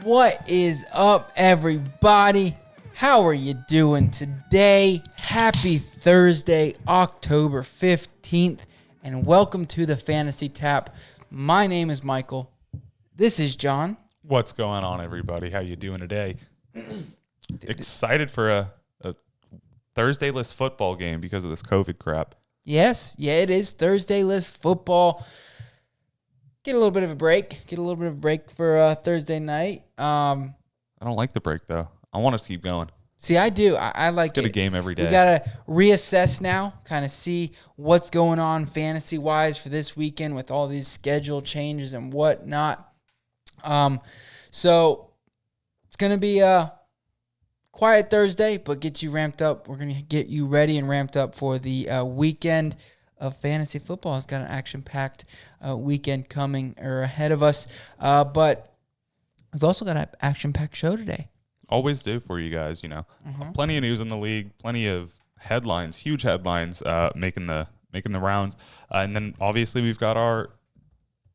What is up, everybody? How are you doing today? Happy Thursday, October 15th, and welcome to the Fantasy Tap. My name is Michael. This is John. What's going on, everybody? How you doing today? Excited for a Thursday-less football game because of this COVID crap. Yes, it is Thursday-less football. Get a little bit of a break for Thursday night. I don't like the break, though. I want us to keep going. See, I do. I like Let's get a game every day. We got to reassess now, kind of see what's going on fantasy-wise for this weekend with all these schedule changes and whatnot. So it's going to be a quiet Thursday, but get you ramped up. We're going to get you ready and ramped up for the weekend of fantasy football. It's got an action-packed weekend coming or ahead of us. But we've also got an action-packed show today. Always do for you guys, you know. Plenty of news in the league, plenty of headlines, huge headlines making the rounds. And then obviously we've got our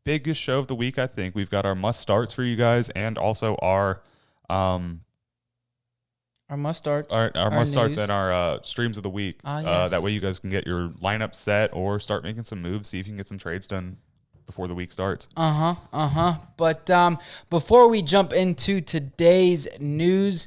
biggest show of the week, I think. We've got our must-starts for you guys and also our must-starts. Our must-starts and our streams of the week. Yes. That way you guys can get your lineup set or start making some moves, see if you can get some trades done before the week starts. But before we jump into today's news,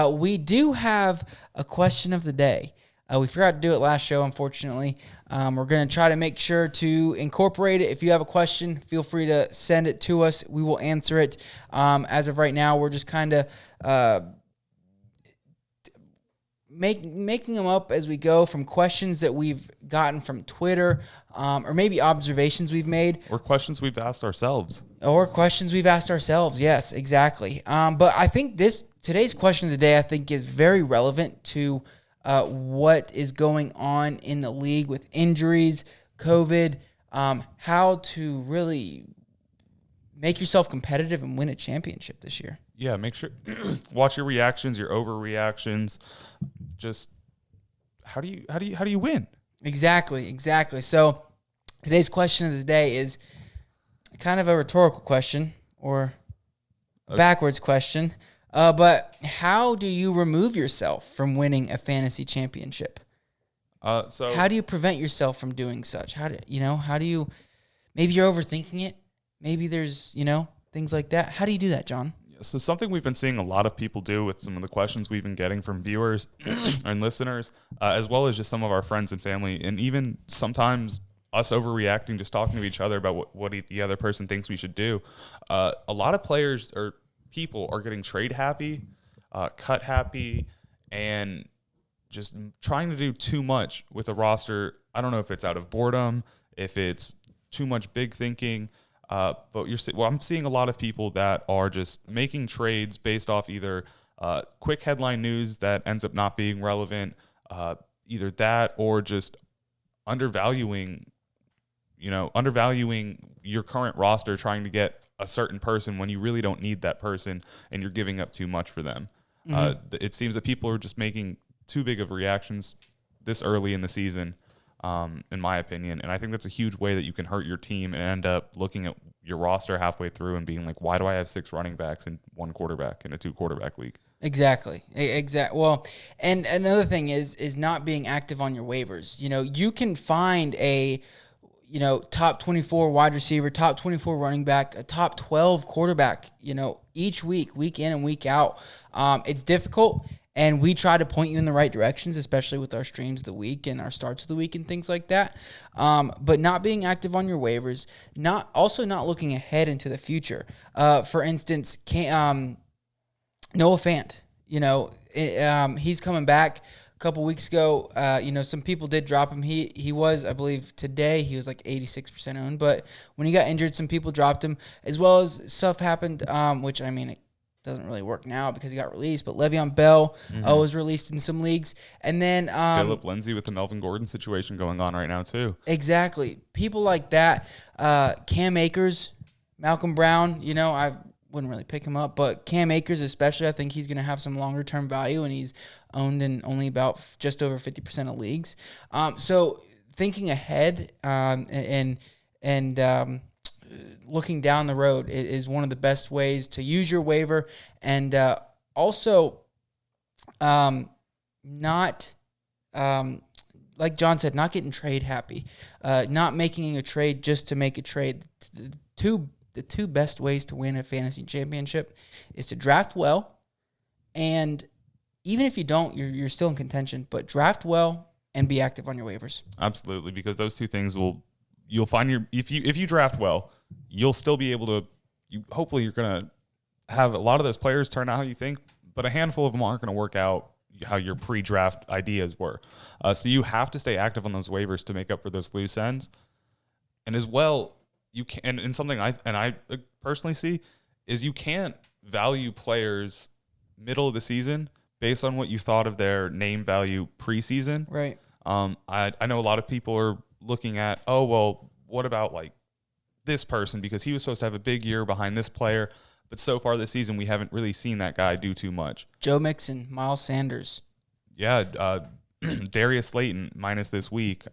we do have a question of the day. We forgot to do it last show, unfortunately. We're going to try to make sure to incorporate it. If you have a question, feel free to send it to us. We will answer it. As of right now, we're just kind of making them up as we go from questions that we've gotten from Twitter, or maybe observations we've made. Or questions we've asked ourselves. Yes, exactly. But I think today's question of the day, I think, is very relevant to what is going on in the league with injuries, COVID, how to really make yourself competitive and win a championship this year. Yeah, make sure watch your reactions, your overreactions. Just how do you win? Exactly. So today's question of the day is kind of a rhetorical question or a backwards question. But how do you remove yourself from winning a fantasy championship? So how do you prevent yourself from doing such? How do you, maybe you're overthinking it. Maybe there's, things like that. How do you do that, John? So something we've been seeing a lot of people do with some of the questions we've been getting from viewers and listeners, as well as just some of our friends and family, and even sometimes us overreacting, just talking to each other about what the other person thinks we should do. A lot of players or people are getting trade happy, cut happy, and just trying to do too much with a roster. I don't know if it's out of boredom, if it's too much big thinking. But I'm seeing a lot of people that are just making trades based off either quick headline news that ends up not being relevant, either that or just undervaluing your current roster, trying to get a certain person when you really don't need that person and you're giving up too much for them. Mm-hmm. It seems that people are just making too big of reactions this early in the season. In my opinion. And I think that's a huge way that you can hurt your team and end up looking at your roster halfway through and being like, why do I have 6 running backs and 1 quarterback in a 2-quarterback league? Exactly. Well, and another thing is not being active on your waivers. You can find a, top 24 wide receiver, top 24 running back, a top 12 quarterback, each week in and week out. It's difficult. And we try to point you in the right directions, especially with our streams of the week and our starts of the week and things like that. But not being active on your waivers, not looking ahead into the future. For instance, Noah Fant, he's coming back a couple weeks ago. Some people did drop him. He was, I believe, today he was like 86% owned. But when he got injured, some people dropped him, as well as stuff happened, which it doesn't really work now because he got released, but Le'Veon Bell was released in some leagues. And then Phillip Lindsay with the Melvin Gordon situation going on right now too. Exactly. People like that. Cam Akers, Malcolm Brown, I wouldn't really pick him up, but Cam Akers especially, I think he's going to have some longer term value, and he's owned in only about just over 50% of leagues. So thinking ahead and looking down the road is one of the best ways to use your waiver, and also not like John said, not getting trade happy, not making a trade just to make a trade. The two best ways to win a fantasy championship is to draft well, and even if you don't, you're still in contention, but draft well and be active on your waivers. Absolutely, because those two things you'll find if you draft well, you'll still be able to. Hopefully, you're gonna have a lot of those players turn out how you think, but a handful of them aren't going to work out how your pre-draft ideas were. So you have to stay active on those waivers to make up for those loose ends, and as well, you can. And something I personally see is you can't value players middle of the season based on what you thought of their name value preseason. Right. I know a lot of people are looking at, oh, well, what about like this person because he was supposed to have a big year behind this player, but so far this season we haven't really seen that guy do too much. Joe Mixon, Miles Sanders. Yeah, Darius Slayton minus this week.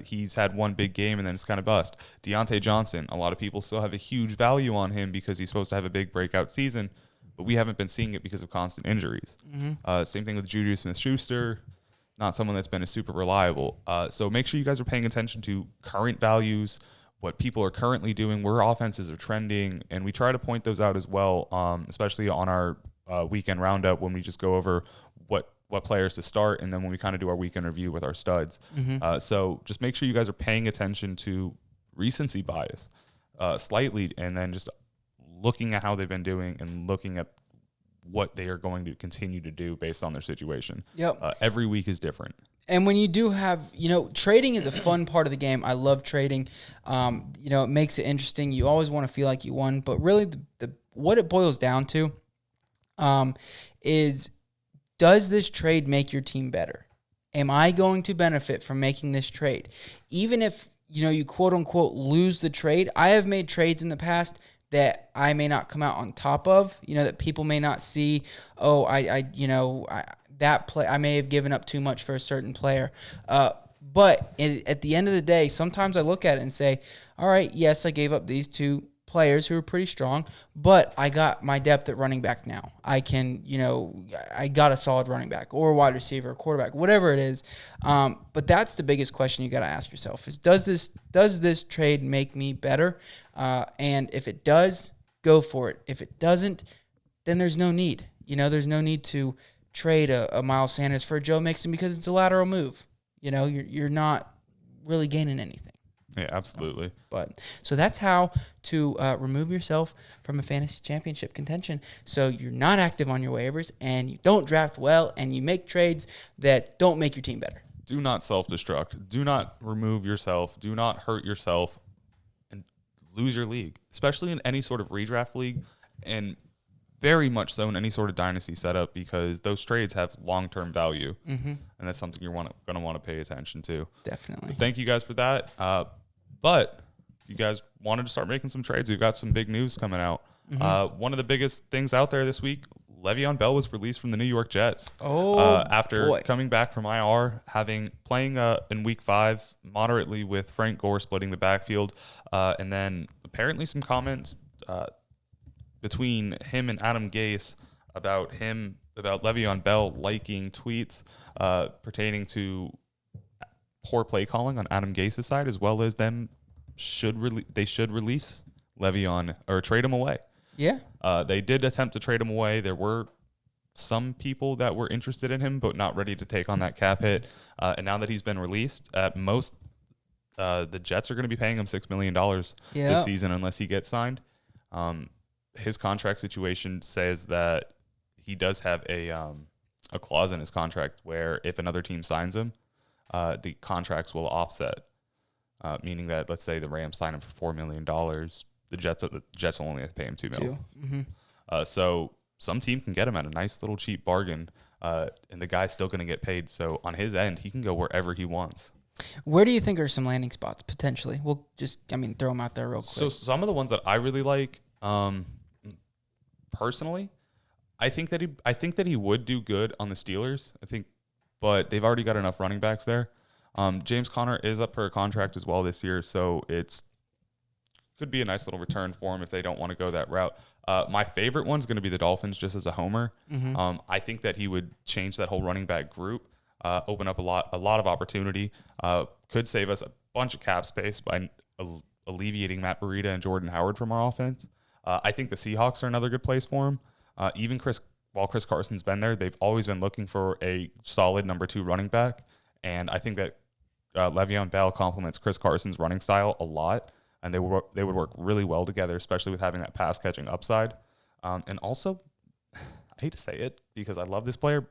He's had one big game and then it's kind of bust. Deontay Johnson, a lot of people still have a huge value on him because he's supposed to have a big breakout season, but we haven't been seeing it because of constant injuries. Mm-hmm. Same thing with Juju Smith-Schuster, not someone that's been super reliable. So make sure you guys are paying attention to current values, what people are currently doing, where offenses are trending, and we try to point those out as well, especially on our weekend roundup when we just go over what players to start, and then when we kind of do our weekend review with our studs. Mm-hmm. So just make sure you guys are paying attention to recency bias slightly, and then just looking at how they've been doing and looking at what they are going to continue to do based on their situation. Yep. Every week is different. And when you do have, trading is a fun part of the game. I love trading. It makes it interesting. You always want to feel like you won, but really what it boils down to is, does this trade make your team better? Am I going to benefit from making this trade? Even if, you quote unquote lose the trade. I have made trades in the past that I may not come out on top of, that people may not see. Oh, that play, I may have given up too much for a certain player. But at the end of the day, sometimes I look at it and say, all right, yes, I gave up these two players who are pretty strong, but I got my depth at running back now. I can, I got a solid running back or a wide receiver, or quarterback, whatever it is. But that's the biggest question you got to ask yourself is, does this trade make me better? And if it does, go for it. If it doesn't, then there's no need. There's no need to trade a Miles Sanders for a Joe Mixon because it's a lateral move. You're not really gaining anything. Yeah, absolutely. So that's how to remove yourself from a fantasy championship contention. So you're not active on your waivers, and you don't draft well, and you make trades that don't make your team better. Do not self-destruct. Do not remove yourself. Do not hurt yourself and lose your league, especially in any sort of redraft league, and very much so in any sort of dynasty setup, because those trades have long-term value, and that's something you're going to want to pay attention to. Definitely. But thank you guys for that. But if you guys wanted to start making some trades, we've got some big news coming out. One of the biggest things out there this week, Le'Veon Bell was released from the New York Jets. After coming back from IR, playing in Week 5 moderately with Frank Gore splitting the backfield, and then apparently some comments between him and Adam Gase about Le'Veon Bell liking tweets pertaining to poor play calling on Adam Gase's side, as well as they should release Le'Veon or trade him away. Yeah. They did attempt to trade him away. There were some people that were interested in him, but not ready to take on that cap hit. And now that he's been released, at most, the Jets are going to be paying him $6 million this season unless he gets signed. His contract situation says that he does have a clause in his contract where if another team signs him, the contracts will offset, meaning that, let's say the Rams sign him for $4 million, the Jets will only have to pay him $2 million. Mm-hmm. So some team can get him at a nice little cheap bargain, and the guy's still going to get paid. So on his end, he can go wherever he wants. Where do you think are some landing spots potentially? We'll just, throw them out there real quick. So some of the ones that I really like, personally, I think that he would do good on the Steelers. But they've already got enough running backs there. James Conner is up for a contract as well this year, so it's could be a nice little return for him if they don't want to go that route. My favorite one's going to be the Dolphins, just as a homer. I think that he would change that whole running back group, open up a lot of opportunity, could save us a bunch of cap space by alleviating Matt Breida and Jordan Howard from our offense. I think the Seahawks are another good place for him. While Chris Carson's been there, they've always been looking for a solid number 2 running back, and I think that Le'Veon Bell complements Chris Carson's running style a lot, and they would work really well together, especially with having that pass catching upside. And also, I hate to say it because I love this player,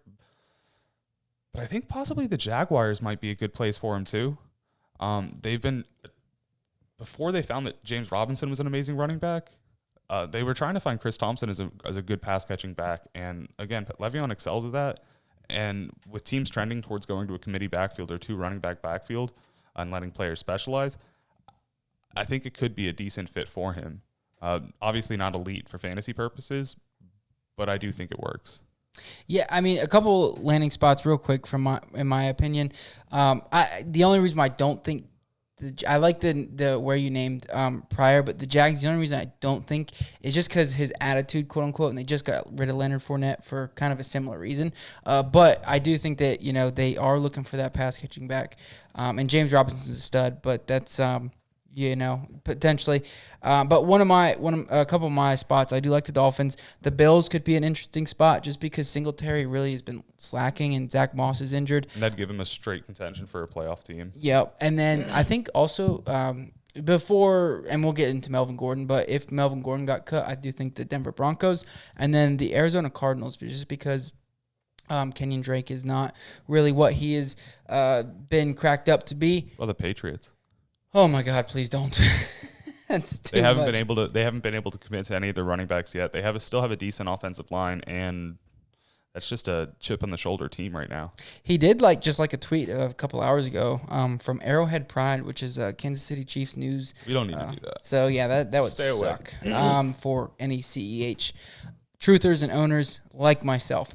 but I think possibly the Jaguars might be a good place for him too. They've been, before they found that James Robinson was an amazing running back, they were trying to find Chris Thompson as a good pass catching back, and again, Le'Veon excels at that. And with teams trending towards going to a committee backfield or 2 running back backfield and letting players specialize, I think it could be a decent fit for him. Obviously not elite for fantasy purposes, but I do think it works. Yeah, I mean, a couple landing spots real quick in my opinion. The only reason why I don't think I like the where you named prior, but the Jags, the only reason I don't think is just because his attitude, quote unquote, and they just got rid of Leonard Fournette for kind of a similar reason. But I do think that they are looking for that pass catching back, and James Robinson's a stud, but that's potentially. But a couple of my spots, I do like the Dolphins. The Bills could be an interesting spot just because Singletary really has been slacking and Zach Moss is injured. And that'd give him a straight contention for a playoff team. Yep. And then I think also before, and we'll get into Melvin Gordon, but if Melvin Gordon got cut, I do think the Denver Broncos and then the Arizona Cardinals, just because Kenyon Drake is not really what he has been cracked up to be. Well, the Patriots. Oh my God! Please don't. That's too They haven't much. been able to commit to any of their running backs yet. They still have a decent offensive line, and that's just a chip on the shoulder team right now. He did just a tweet a couple hours ago from Arrowhead Pride, which is Kansas City Chiefs news. We don't need to do that. So yeah, that would Stay away. suck for any CEH truthers and owners like myself.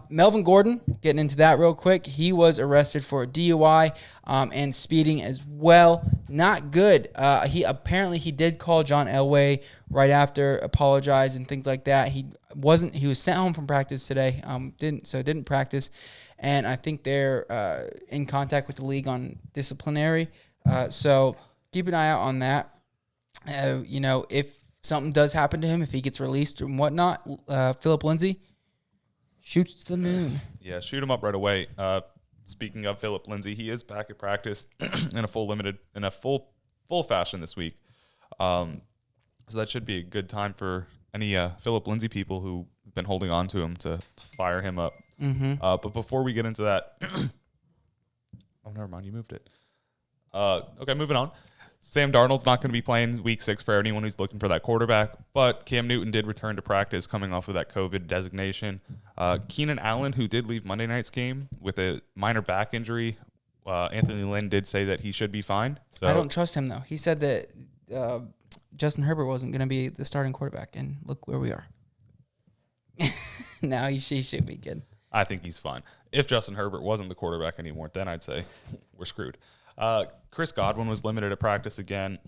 Melvin Gordon, getting into that real quick. He was arrested for a DUI and speeding as well. Not good. He did call John Elway right after, apologize and things like that. He was sent home from practice today. Didn't practice. And I think they're in contact with the league on disciplinary. So keep an eye out on that. If something does happen to him, if he gets released and whatnot, Philip Lindsay shoots the moon. Yeah, shoot him up right away. Speaking of Philip Lindsay, he is back at practice in a full fashion this week. So that should be a good time for any Philip Lindsay people who've been holding on to him to fire him up. Mm-hmm. But before we get into that, oh, never mind, you moved it. Okay, moving on. Sam Darnold's not going to be playing week 6 for anyone who's looking for that quarterback, but Cam Newton did return to practice coming off of that COVID designation. Keenan Allen, who did leave Monday night's game with a minor back injury, Anthony Lynn did say that he should be fine. So I don't trust him, though. He said that Justin Herbert wasn't going to be the starting quarterback, and look where we are. No, he should be good. I think he's fine. If Justin Herbert wasn't the quarterback anymore, then I'd say we're screwed. Chris Godwin was limited to practice again,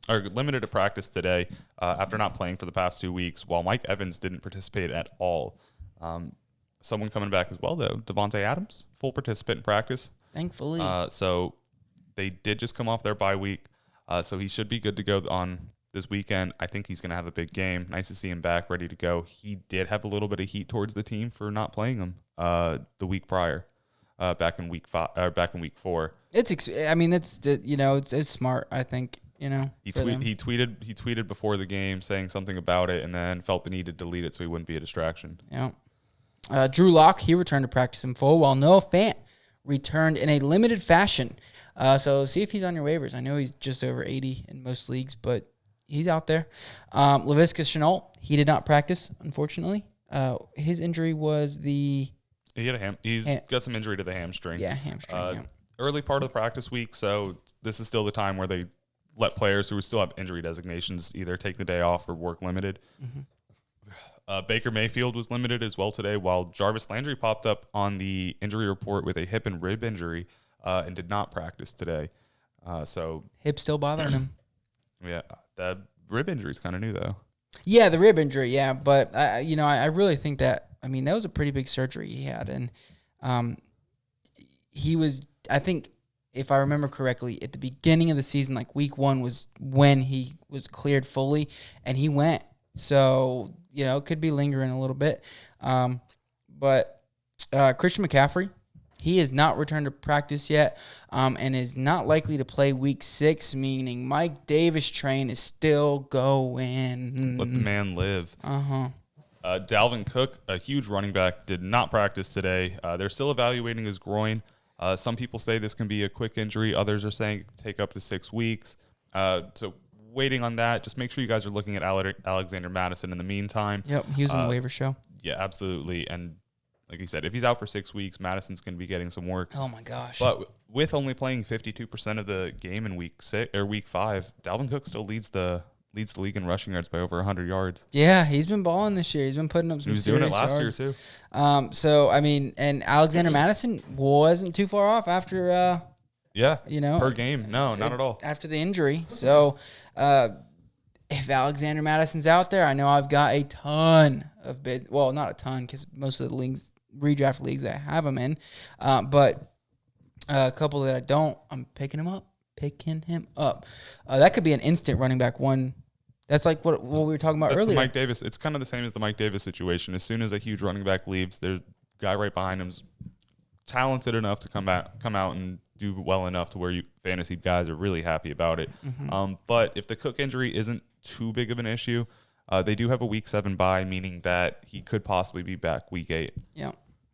or limited to practice today after not playing for the past 2 weeks, while Mike Evans didn't participate at all. Someone coming back as well, though, Devontae Adams, full participant in practice. Thankfully. So they did just come off their bye week, so he should be good to go on this weekend. I think he's going to have a big game. Nice to see him back, ready to go. He did have a little bit of heat towards the team for not playing him the week prior. Back in week 4. It's smart, I think, He tweeted before the game saying something about it and then felt the need to delete it so he wouldn't be a distraction. Yeah. Drew Lock, he returned to practice in full, while Noah Fant returned in a limited fashion. So see if he's on your waivers. I know he's just over 80 in most leagues, but he's out there. Laviska Shenault, he did not practice, unfortunately. His injury was He's got some injury to the hamstring. Yeah, hamstring. Early part of the practice week, so this is still the time where they let players who still have injury designations either take the day off or work limited. Mm-hmm. Baker Mayfield was limited as well today, while Jarvis Landry popped up on the injury report with a hip and rib injury and did not practice today. So hip still bothering him. Yeah, that rib injury is kind of new though. Yeah, the rib injury. Yeah, but I really think that. I mean, that was a pretty big surgery he had, and he was. I think if I remember correctly, at the beginning of the season, like week 1 was when he was cleared fully, and he went. So it could be lingering a little bit, but Christian McCaffrey. He has not returned to practice yet, and is not likely to play week 6, meaning Mike Davis train is still going. Let the man live. Uh-huh. Dalvin Cook, a huge running back, did not practice today. They're still evaluating his groin. Some people say this can be a quick injury. Others are saying it could take up to 6 weeks. So waiting on that. Just make sure you guys are looking at Alexander Madison in the meantime. Yep, he was on the waiver show. Yeah, absolutely. And like you said, if he's out for 6 weeks, Madison's going to be getting some work. Oh my gosh! But with only playing 52% of the game in week 5, Dalvin Cook still leads the league in rushing yards by over 100 yards. Yeah, he's been balling this year. He's been putting up some. He was doing it last yards. year too. So I mean, and Alexander Madison wasn't too far off after. Per game, no, not at all. After the injury, so if Alexander Madison's out there, I know I've got a ton of bids. Well, not a ton because most of the leagues, redraft leagues, I have him in, but a couple that I don't, I'm picking him up. That could be an instant running back one. That's like what we were talking about earlier. The Mike Davis. It's kind of the same as the Mike Davis situation. As soon as a huge running back leaves, there's a guy right behind him's talented enough to come out and do well enough to where you fantasy guys are really happy about it. Mm-hmm. But if the Cook injury isn't too big of an issue, they do have a week 7 bye, meaning that he could possibly be back week 8. Yeah.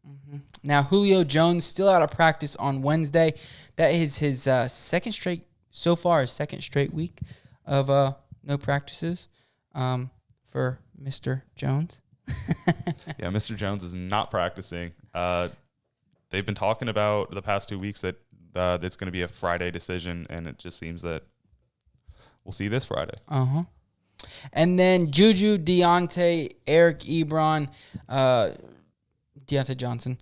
Mm-hmm. Now, Julio Jones still out of practice on Wednesday. That is his second straight week of no practices for Mr. Jones. Yeah, Mr. Jones is not practicing. They've been talking about the past 2 weeks that it's going to be a Friday decision, and it just seems that we'll see this Friday. Uh-huh. And then Juju, Deontay, Eric Ebron, Deontay Johnson,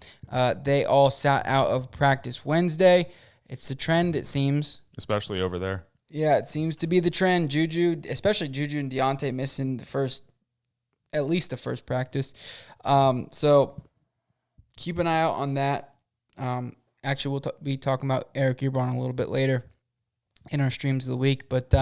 they all sat out of practice Wednesday. It's a trend, it seems. Especially over there. Yeah, it seems to be the trend. Especially Juju and Deontay missing at least the first practice. So keep an eye out on that. Actually, we'll be talking about Eric Ebron a little bit later in our streams of the week, but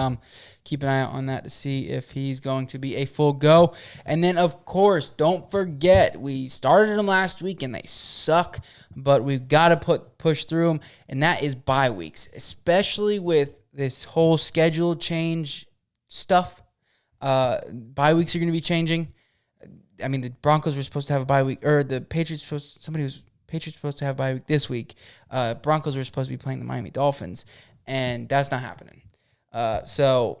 keep an eye out on that to see if he's going to be a full go. And then, of course, don't forget, we started them last week and they suck, but we've got to push through them, and that is bye weeks, especially with this whole schedule change stuff. Bye weeks are going to be changing. I mean, the Broncos were supposed to have a bye week, or the Patriots supposed to have a bye week this week. Broncos were supposed to be playing the Miami Dolphins, and that's not happening. So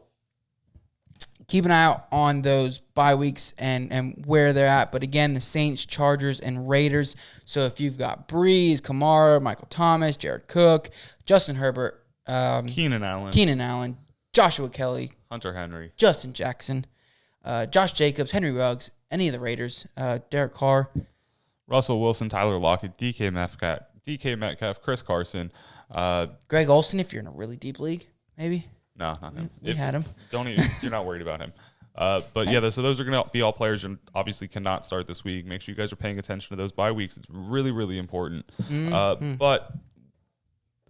keep an eye out on those bye weeks and where they're at. But again, the Saints, Chargers, and Raiders. So if you've got Breeze, Kamara, Michael Thomas, Jared Cook, Justin Herbert, Keenan Allen, Joshua Kelly, Hunter Henry, Justin Jackson, Josh Jacobs, Henry Ruggs, any of the Raiders, Derek Carr, Russell Wilson, Tyler Lockett, DK Metcalf, Chris Carson, Greg Olsen, if you're in a really deep league, maybe. No, not him. We had him. You're not worried about him. But yeah, so those are going to be all players and obviously cannot start this week. Make sure you guys are paying attention to those bye weeks. It's really, really important. Mm-hmm. But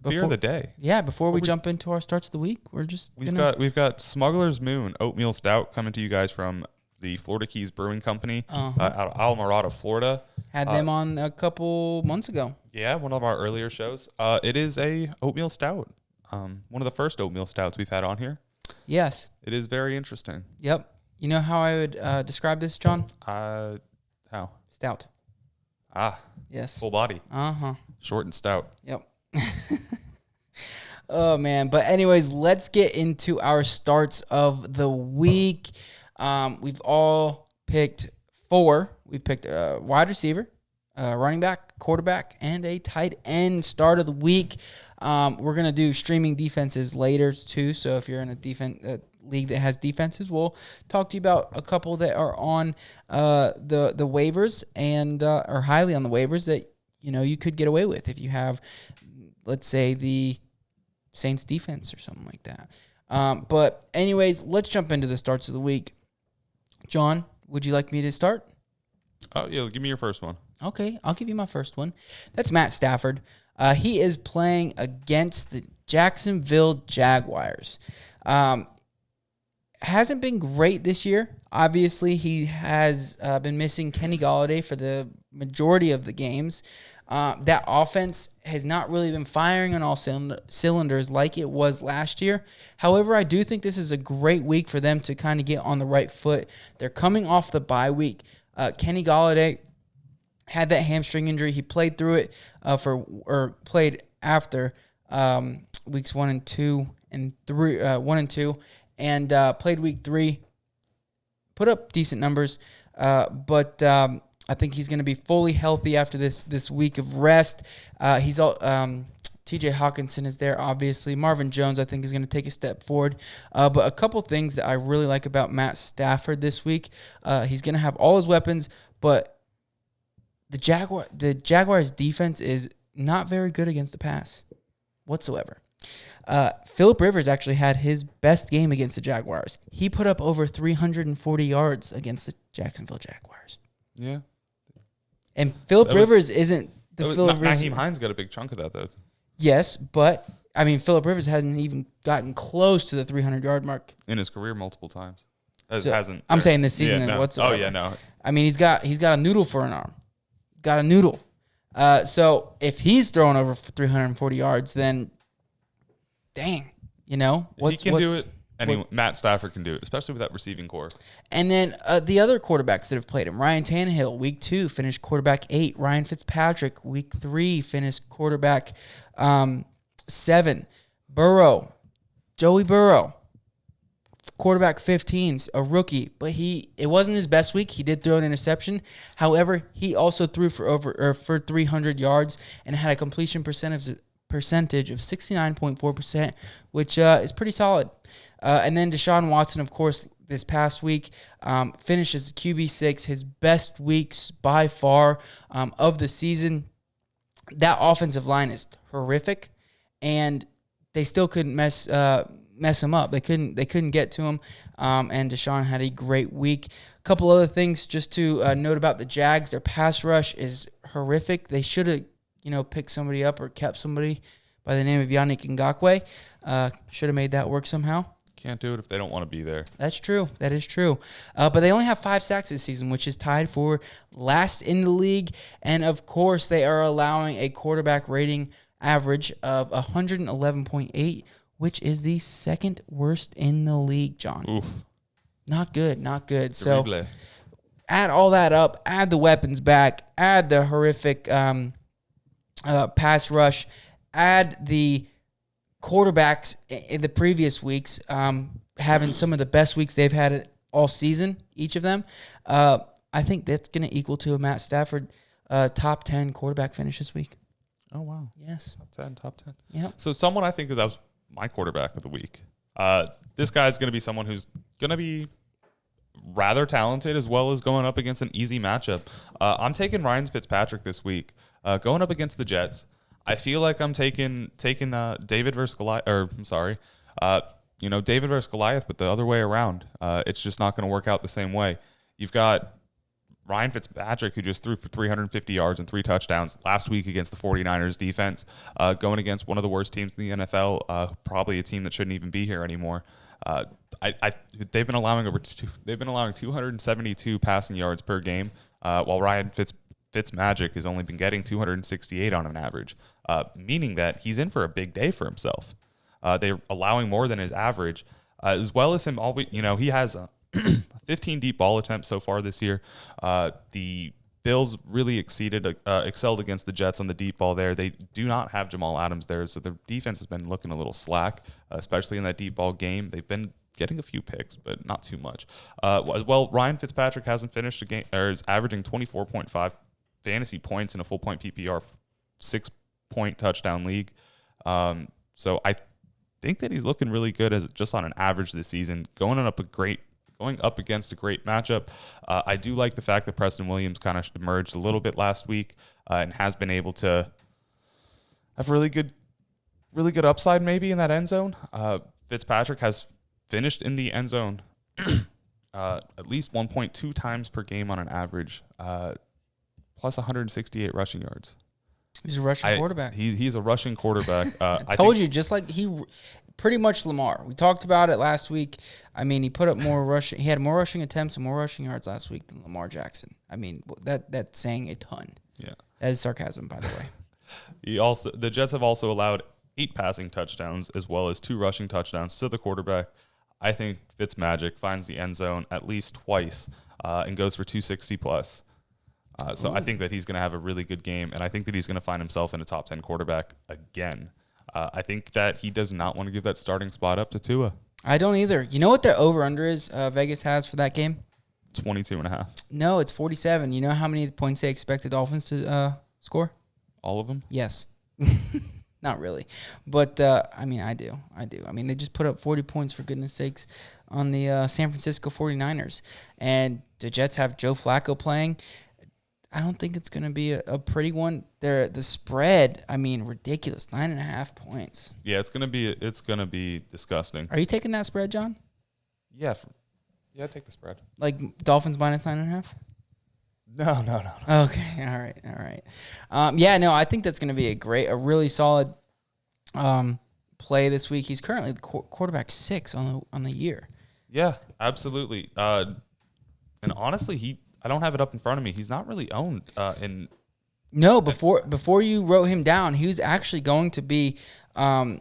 beer of the day. Yeah, before we jump into our starts of the week, we've got Smugglers Moon Oatmeal Stout coming to you guys from the Florida Keys Brewing Company out of Islamorada, Florida. Had them on a couple months ago. Yeah, one of our earlier shows. It is a oatmeal stout. One of the first oatmeal stouts we've had on here. Yes. It is very interesting. Yep. You know how I would describe this, John? How? Stout. Yes. Full body. Uh-huh. Short and stout. Yep. Oh, man. But anyways, let's get into our starts of the week. We've all picked 4. We've picked a wide receiver, a running back, quarterback, and a tight end start of the week. We're going to do streaming defenses later, too. So if you're in a league that has defenses, we'll talk to you about a couple that are on the waivers and are highly on the waivers that you could get away with if you have, let's say, the Saints defense or something like that. But anyways, let's jump into the starts of the week. John, would you like me to start? Oh, yeah, give me your first one. Okay, I'll give you my first one. That's Matt Stafford. He is playing against the Jacksonville Jaguars. Hasn't been great this year. Obviously, he has been missing Kenny Golladay for the majority of the games. That offense has not really been firing on all cylinders like it was last year. However, I do think this is a great week for them to kind of get on the right foot. They're coming off the bye week. Kenny Golladay had that hamstring injury. He played through it played after weeks 1 and 2 and 3, 1 and 2, and played week 3. Put up decent numbers, but I think he's going to be fully healthy after this week of rest. He's all T.J. Hawkinson is there, obviously. Marvin Jones, I think, is going to take a step forward. But a couple things that I really like about Matt Stafford this week, he's going to have all his weapons, but the Jaguars' defense is not very good against the pass whatsoever. Phillip Rivers actually had his best game against the Jaguars. He put up over 340 yards against the Jacksonville Jaguars. Yeah. And Phillip Rivers isn't the Phillip Rivers. Naheem Hines got a big chunk of that, though. Yes, but, I mean, Phillip Rivers hasn't even gotten close to the 300-yard mark. In his career multiple times. I'm saying this season whatsoever. Oh, yeah, no. I mean, he's got a noodle for an arm. Got a noodle. So if he's throwing over 340 yards, then dang, he can do it. Matt Stafford can do it, especially with that receiving core. And then the other quarterbacks that have played him: Ryan Tannehill, week 2 finished quarterback 8. Ryan Fitzpatrick, week 3 finished quarterback 7. Joey Burrow, quarterback 15's a rookie, but it wasn't his best week. He did throw an interception. However, he also threw for 300 yards and had a completion percentage of 69.4%, which is pretty solid. And then Deshaun Watson, of course, this past week finishes QB6, his best weeks by far of the season. That offensive line is horrific, and they still couldn't mess him up. They couldn't get to him, and Deshaun had a great week. A couple other things just to note about the Jags: their pass rush is horrific. They should have picked somebody up or kept somebody by the name of Yannick Ngakoue. Should have made that work somehow. Can't do it if they don't want to be there. That's true. That is true. But they only have 5 sacks this season, which is tied for last in the league. And, of course, they are allowing a quarterback rating average of 111.8, which is the second worst in the league, John. Oof. Not good. Terrible. So add all that up, add the weapons back, add the horrific pass rush, add the quarterbacks in the previous weeks having some of the best weeks they've had all season, each of them. I think that's going to equal to a Matt Stafford top 10 quarterback finish this week. Oh, wow. Yes. Top 10. Yep. So someone I think that was my quarterback of the week. This guy's going to be someone who's going to be rather talented as well as going up against an easy matchup. I'm taking Ryan Fitzpatrick this week. Going up against the Jets, I feel like I'm taking David versus Goliath. David versus Goliath, but the other way around. It's just not going to work out the same way. You've got Ryan Fitzpatrick, who just threw for 350 yards and 3 touchdowns last week against the 49ers defense, going against one of the worst teams in the NFL, probably a team that shouldn't even be here anymore. They've been allowing 272 passing yards per game, while Ryan Fitzmagic has only been getting 268 on an average, meaning that he's in for a big day for himself. They're allowing more than his average, as well as him. He has 15 deep ball attempts so far this year. The Bills really excelled against the Jets on the deep ball there. They do not have Jamal Adams there, so their defense has been looking a little slack, especially in that deep ball game. They've been getting a few picks, but not too much. Ryan Fitzpatrick hasn't finished a game, or is averaging 24.5 fantasy points in a full point PPR 6-point touchdown league. So I think that he's looking really good as just on an average this season, going up against a great matchup. I do like the fact that Preston Williams kind of emerged a little bit last week and has been able to have really good upside maybe in that end zone. Fitzpatrick has finished in the end zone at least 1.2 times per game on an average, plus 168 rushing yards. He's a rushing quarterback. He's a rushing quarterback. I told you, just like pretty much Lamar. We talked about it last week. I mean, he put up more rushing. He had more rushing attempts and more rushing yards last week than Lamar Jackson. I mean, that's saying a ton. Yeah, that is sarcasm, by the way. The Jets have also allowed 8 passing touchdowns as well as 2 rushing touchdowns to the quarterback. I think Fitzmagic finds the end zone at least twice and goes for 260 plus. So I think that he's going to have a really good game, and I think that he's going to find himself in a top 10 quarterback again. I think that he does not want to give that starting spot up to Tua. I don't either. You know what their over-under is Vegas has for that game? 22.5. No, it's 47. You know how many points they expect the Dolphins to score? All of them? Yes. Not really. But, I mean, I do. I mean, they just put up 40 points, for goodness sakes, on the San Francisco 49ers. And the Jets have Joe Flacco playing. I don't think it's going to be a pretty one. The spread, I mean, ridiculous, 9.5 points. Yeah, it's gonna be disgusting. Are you taking that spread, John? Yeah, take the spread. Like Dolphins minus 9.5? No. Okay, all right. Yeah, no, I think that's going to be a really solid play this week. He's currently the quarterback 6 on the year. Yeah, absolutely. And honestly, I don't have it up in front of me. He's not really owned in. No, before you wrote him down, he was actually going to be my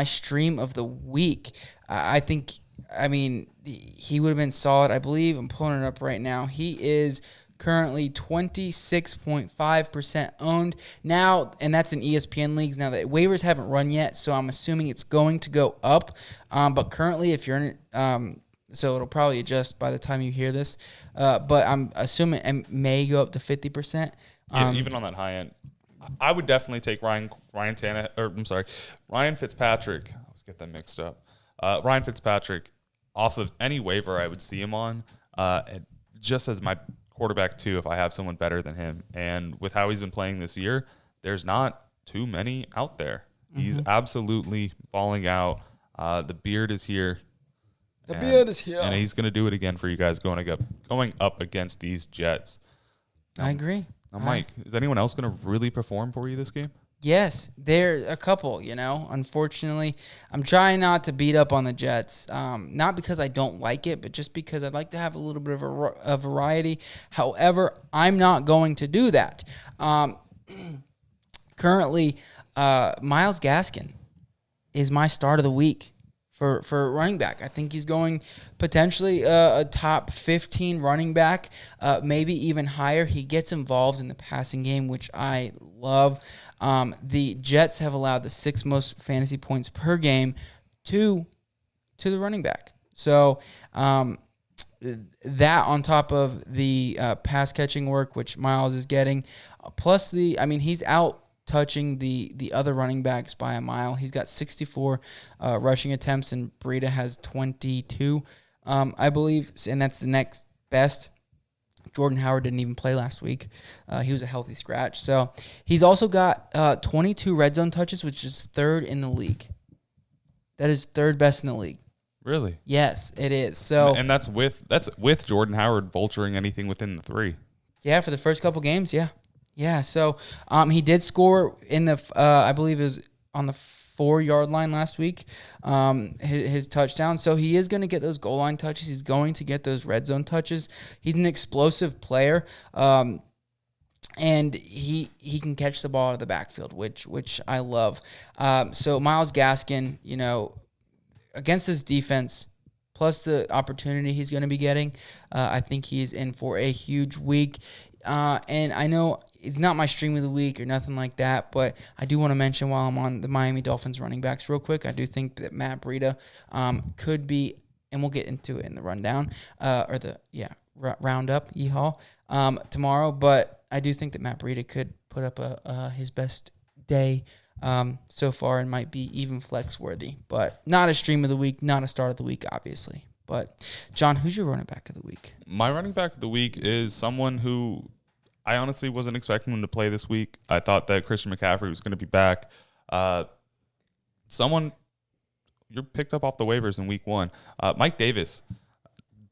stream of the week. I think. I mean, he would have been solid. I believe I'm pulling it up right now. He is currently 26.5% owned now, and that's in ESPN leagues. Now the waivers haven't run yet, so I'm assuming it's going to go up. But currently, if you're in so it'll probably adjust by the time you hear this. But I'm assuming it may go up to 50%. Yeah, even on that high end, I would definitely take Ryan Fitzpatrick. I always get them mixed up. Ryan Fitzpatrick off of any waiver I would see him on, just as my quarterback too, if I have someone better than him. And with how he's been playing this year, there's not too many out there. Mm-hmm. He's absolutely balling out. The beard is here. And he's going to do it again for you guys going up against these Jets. I agree. Now, Mike, is anyone else going to really perform for you this game? Yes, there are a couple, Unfortunately, I'm trying not to beat up on the Jets, not because I don't like it, but just because I'd like to have a little bit of a variety. However, I'm not going to do that. Currently, Myles Gaskin is my start of the week for running back. I think he's going potentially a top 15 running back, maybe even higher. He gets involved in the passing game, which I love. The Jets have allowed the 6th most fantasy points per game to the running back. So that on top of the pass catching work, which Myles is getting, plus he's out touching the other running backs by a mile. He's got 64 rushing attempts, and Breida has 22, I believe, and that's the next best. Jordan Howard didn't even play last week. He was a healthy scratch. So he's also got 22 red zone touches, which is 3rd in the league. That is 3rd best in the league. Really? Yes, it is. So and that's with Jordan Howard vulturing anything within the 3. Yeah, for the first couple games, yeah. Yeah, so he did score in the, I believe it was on the 4-yard line last week, his touchdown. So he is going to get those goal line touches. He's going to get those red zone touches. He's an explosive player, and he can catch the ball out of the backfield, which I love. So Myles Gaskin, against his defense, plus the opportunity he's going to be getting, I think he's in for a huge week. And I know it's not my stream of the week or nothing like that, but I do want to mention while I'm on the Miami Dolphins running backs real quick, I do think that Matt Breida could be, and we'll get into it in the rundown, roundup, yeehaw, tomorrow. But I do think that Matt Breida could put up his best day so far and might be even flex worthy, but not a stream of the week, not a start of the week, obviously. But John, who's your running back of the week? My running back of the week is someone who I honestly wasn't expecting him to play this week. I thought that Christian McCaffrey was going to be back. Someone you're picked up off the waivers in week 1. Mike Davis,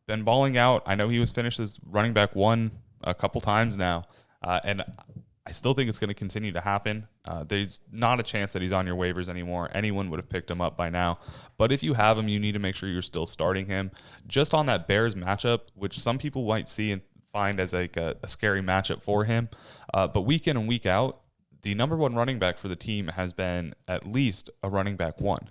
been balling out. I know he was finished as running back 1 a couple times now, and I still think it's going to continue to happen. There's not a chance that he's on your waivers anymore. Anyone would have picked him up by now. But if you have him, you need to make sure you're still starting him. Just on that Bears matchup, which some people might see and find as like a scary matchup for him. But week in and week out, the number 1 running back for the team has been at least a running back 1.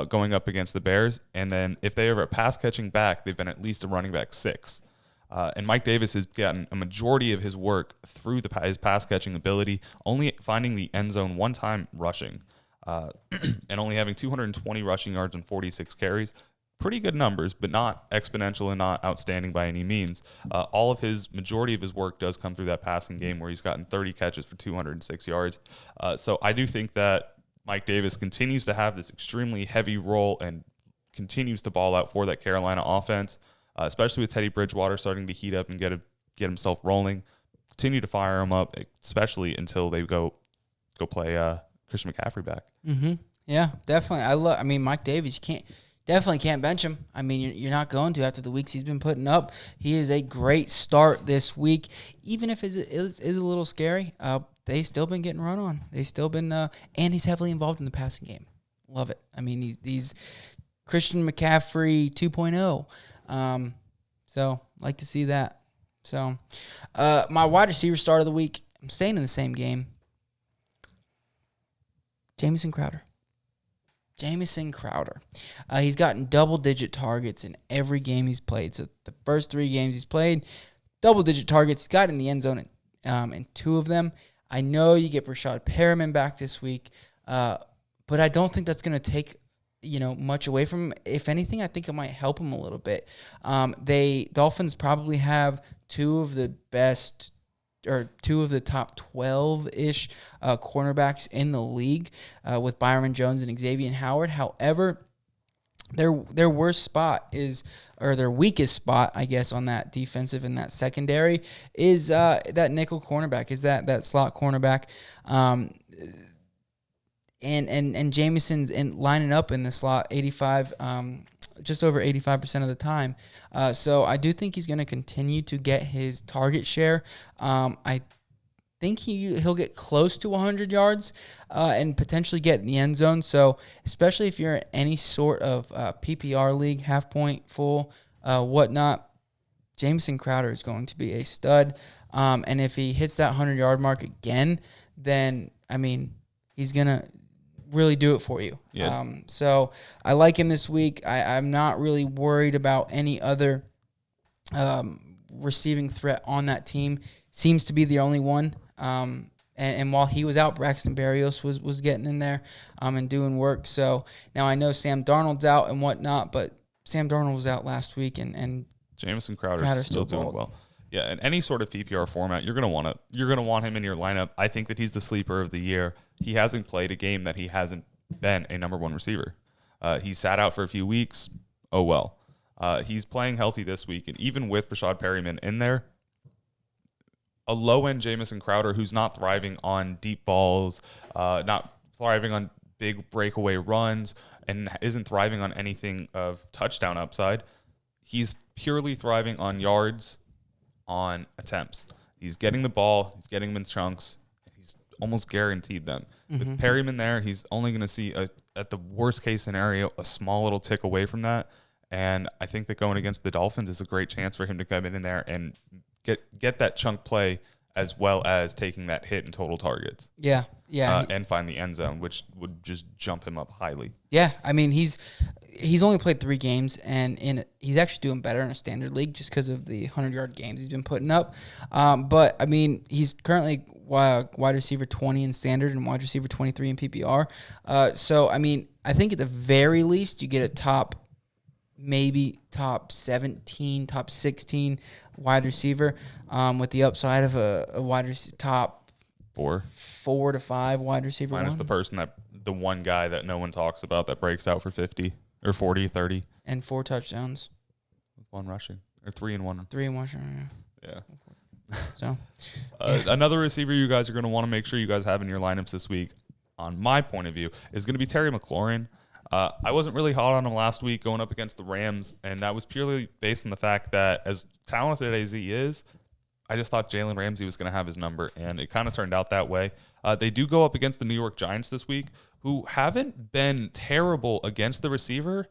Going up against the Bears. And then if they are a pass-catching back, they've been at least a running back 6. And Mike Davis has gotten a majority of his work through his pass-catching ability, only finding the end zone 1 time rushing, and only having 220 rushing yards and 46 carries. Pretty good numbers, but not exponential and not outstanding by any means. Majority of his work does come through that passing game where he's gotten 30 catches for 206 yards. So I do think that Mike Davis continues to have this extremely heavy role and continues to ball out for that Carolina offense, especially with Teddy Bridgewater starting to heat up and get himself rolling. Continue to fire him up, especially until they go play Christian McCaffrey back. Mm-hmm. Yeah, definitely. Mike Davis, definitely can't bench him. I mean, you're not going to after the weeks he's been putting up. He is a great start this week, even if it is a little scary. They've still been getting run on. They've still been, and he's heavily involved in the passing game. Love it. I mean, he's Christian McCaffrey 2.0. So like to see that. So, my wide receiver start of the week, I'm staying in the same game. Jamison Crowder. He's gotten double-digit targets in every game he's played. So the first 3 games he's played, double-digit targets. He's got in the end zone in 2 of them. I know you get Rashad Perriman back this week, but I don't think that's going to take much away from him. If anything, I think it might help him a little bit. Dolphins probably have 2 of the best or 2 of the top 12-ish cornerbacks in the league with Byron Jones and Xavier Howard. However, their worst spot their weakest spot, I guess, on that defensive and that secondary is that nickel cornerback, is that slot cornerback. And Jamison's lining up in the slot 85, just over 85% of the time. So I do think he's going to continue to get his target share. I think he'll get close to 100 yards and potentially get in the end zone. So especially if you're in any sort of PPR league, half point, full, whatnot, Jamison Crowder is going to be a stud. And if he hits that 100-yard mark again, then, he's going to really do it for you. Yeah. So I like him this week. I'm not really worried about any other receiving threat on that team. Seems to be the only one. And while he was out, Braxton Berrios was getting in there and doing work. So now I know Sam Darnold's out and whatnot, but Sam Darnold was out last week, and Jamison Crowder's still doing well. Yeah, in any sort of PPR format, you're gonna want him in your lineup. I think that he's the sleeper of the year. He hasn't played a game that he hasn't been a number 1 receiver. He sat out for a few weeks. Oh well. He's playing healthy this week, and even with Rashad Perriman in there, a low-end Jamison Crowder who's not thriving on deep balls, not thriving on big breakaway runs, and isn't thriving on anything of touchdown upside. He's purely thriving on yards, on attempts. He's getting the ball. He's getting them in chunks. He's almost guaranteed them. Mm-hmm. With Perryman there, he's only going to see, at the worst-case scenario, a small little tick away from that. And I think that going against the Dolphins is a great chance for him to come in there and get that chunk play as well as taking that hit in total targets. Yeah. And find the end zone, which would just jump him up highly. Yeah, he's only played 3 games, and he's actually doing better in a standard league just because of the 100-yard games he's been putting up. But he's currently wide receiver 20 in standard and wide receiver 23 in PPR. So I think at the very least you get a maybe top 17, top 16 wide receiver with the upside of a wide receiver top 4 to 5 wide receiver. Minus the one guy that no one talks about that breaks out for 50 or 40, 30. And 4 touchdowns. 1 rushing. Or 3 and 1. 3 and 1. Yeah. So, another receiver you guys are going to want to make sure you guys have in your lineups this week, on my point of view, is going to be Terry McLaurin. I wasn't really hot on him last week going up against the Rams, and that was purely based on the fact that as talented as he is, I just thought Jalen Ramsey was going to have his number, and it kind of turned out that way. They do go up against the New York Giants this week, who haven't been terrible against the receiver,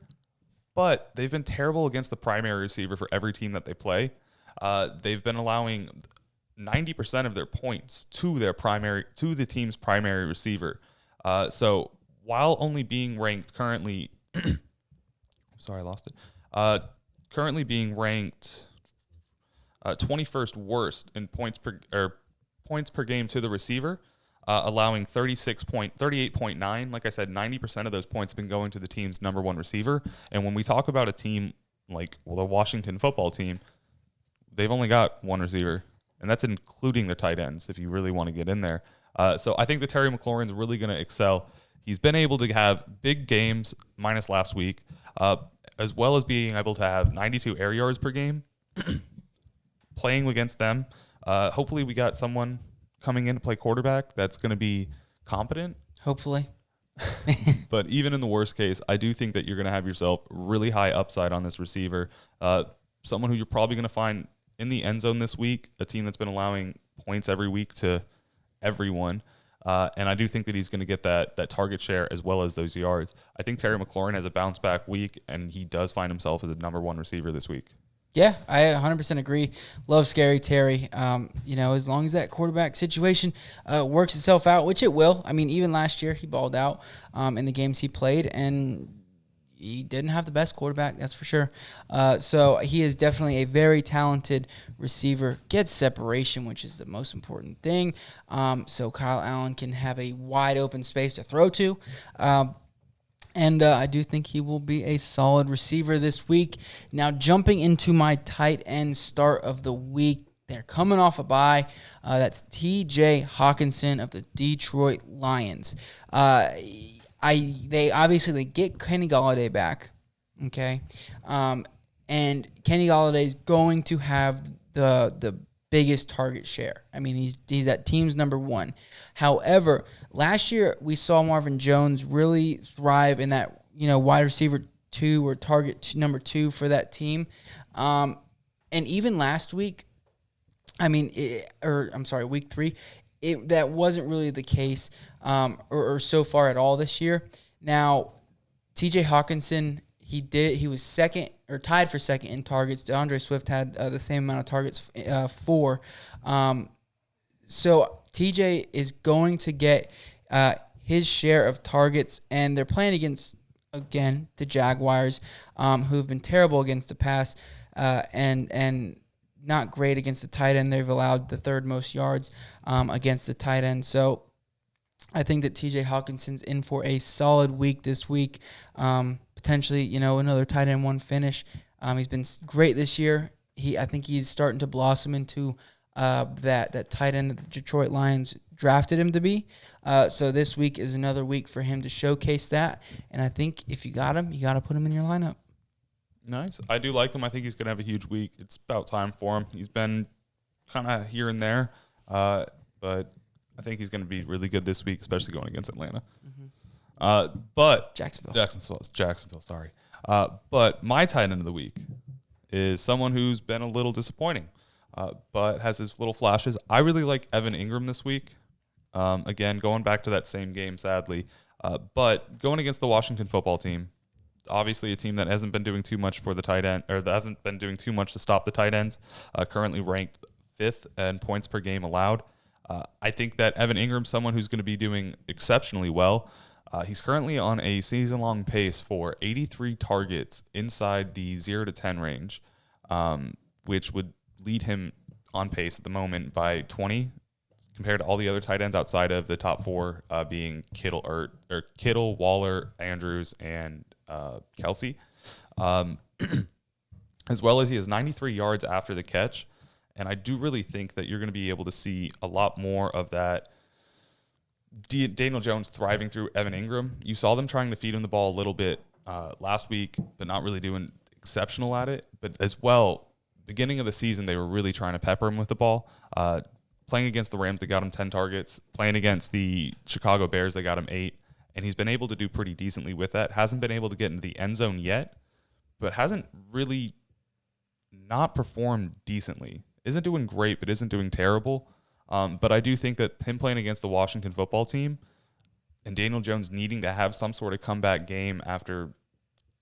but they've been terrible against the primary receiver for every team that they play. They've been allowing 90% of their points to the team's primary receiver. So while only being ranked currently, sorry, I lost it. Currently being ranked 21st worst in points per game to the receiver, allowing 38.9. Like I said, 90% of those points have been going to the team's number one receiver. And when we talk about a team like the Washington football team, they've only got one receiver, and that's including the tight ends if you really want to get in there. So I think that Terry McLaurin's really going to excel. He's been able to have big games, minus last week, as well as being able to have 92 air yards per game. Playing against them, hopefully we got someone coming in to play quarterback that's going to be competent. Hopefully. But even in the worst case, I do think that you're going to have yourself really high upside on this receiver. Someone who you're probably going to find in the end zone this week, a team that's been allowing points every week to everyone. And I do think that he's going to get that target share as well as those yards. I think Terry McLaurin has a bounce back week, and he does find himself as a number one receiver this week. Yeah, I 100% agree. Love Scary Terry. As long as that quarterback situation works itself out, which it will. I mean, even last year he balled out in the games he played, and he didn't have the best quarterback, that's for sure. So he is definitely a very talented receiver. Gets separation, which is the most important thing. So Kyle Allen can have a wide open space to throw to. And I do think he will be a solid receiver this week. Now, jumping into my tight end start of the week, they're coming off a bye. That's T.J. Hawkinson of the Detroit Lions. They obviously get Kenny Golladay back, okay? And Kenny Golladay is going to have the biggest target share. I mean, he's that team's number one. However, last year we saw Marvin Jones really thrive in that, wide receiver 2 or target number 2 for that team. And even last week, week 3, that wasn't really the case or so far at all this year. Now, T.J. Hawkinson, he was second or tied for second in targets. DeAndre Swift had the same amount of targets, 4. So TJ is going to get his share of targets, and they're playing against, again, the Jaguars, who've been terrible against the pass and not great against the tight end. They've allowed the third most yards against the tight end. So I think that TJ Hawkinson's in for a solid week this week. Potentially, another tight end 1 finish. He's been great this year. I think he's starting to blossom into that tight end that the Detroit Lions drafted him to be. So this week is another week for him to showcase that. And I think if you got him, you got to put him in your lineup. Nice. I do like him. I think he's going to have a huge week. It's about time for him. He's been kind of here and there, but I think he's going to be really good this week, especially going against Atlanta. Mm-hmm. But Jacksonville, sorry. But my tight end of the week is someone who's been a little disappointing, but has his little flashes. I really like Evan Ingram this week. Again, going back to that same game, sadly. But going against the Washington football team, obviously a team that hasn't been doing too much for the tight end, or that hasn't been doing too much to stop the tight ends, currently ranked 5th in points per game allowed. I think that Evan Ingram's someone who's going to be doing exceptionally well. He's currently on a season-long pace for 83 targets inside the 0 to 10 range, which would lead him on pace at the moment by 20 compared to all the other tight ends outside of the top 4 being Kittle, Waller, Andrews, and Kelsey. As well as he has 93 yards after the catch. And I do really think that you're going to be able to see a lot more of that Daniel Jones thriving through Evan Ingram. You saw them trying to feed him the ball a little bit last week, but not really doing exceptional at it. But as well, beginning of the season, they were really trying to pepper him with the ball. Playing against the Rams, they got him 10 targets. Playing against the Chicago Bears, they got him 8. and he's been able to do pretty decently with that. Hasn't been able to get into the end zone yet, but hasn't really not performed decently. Isn't doing great, but isn't doing terrible. But I do think that him playing against the Washington football team and Daniel Jones needing to have some sort of comeback game after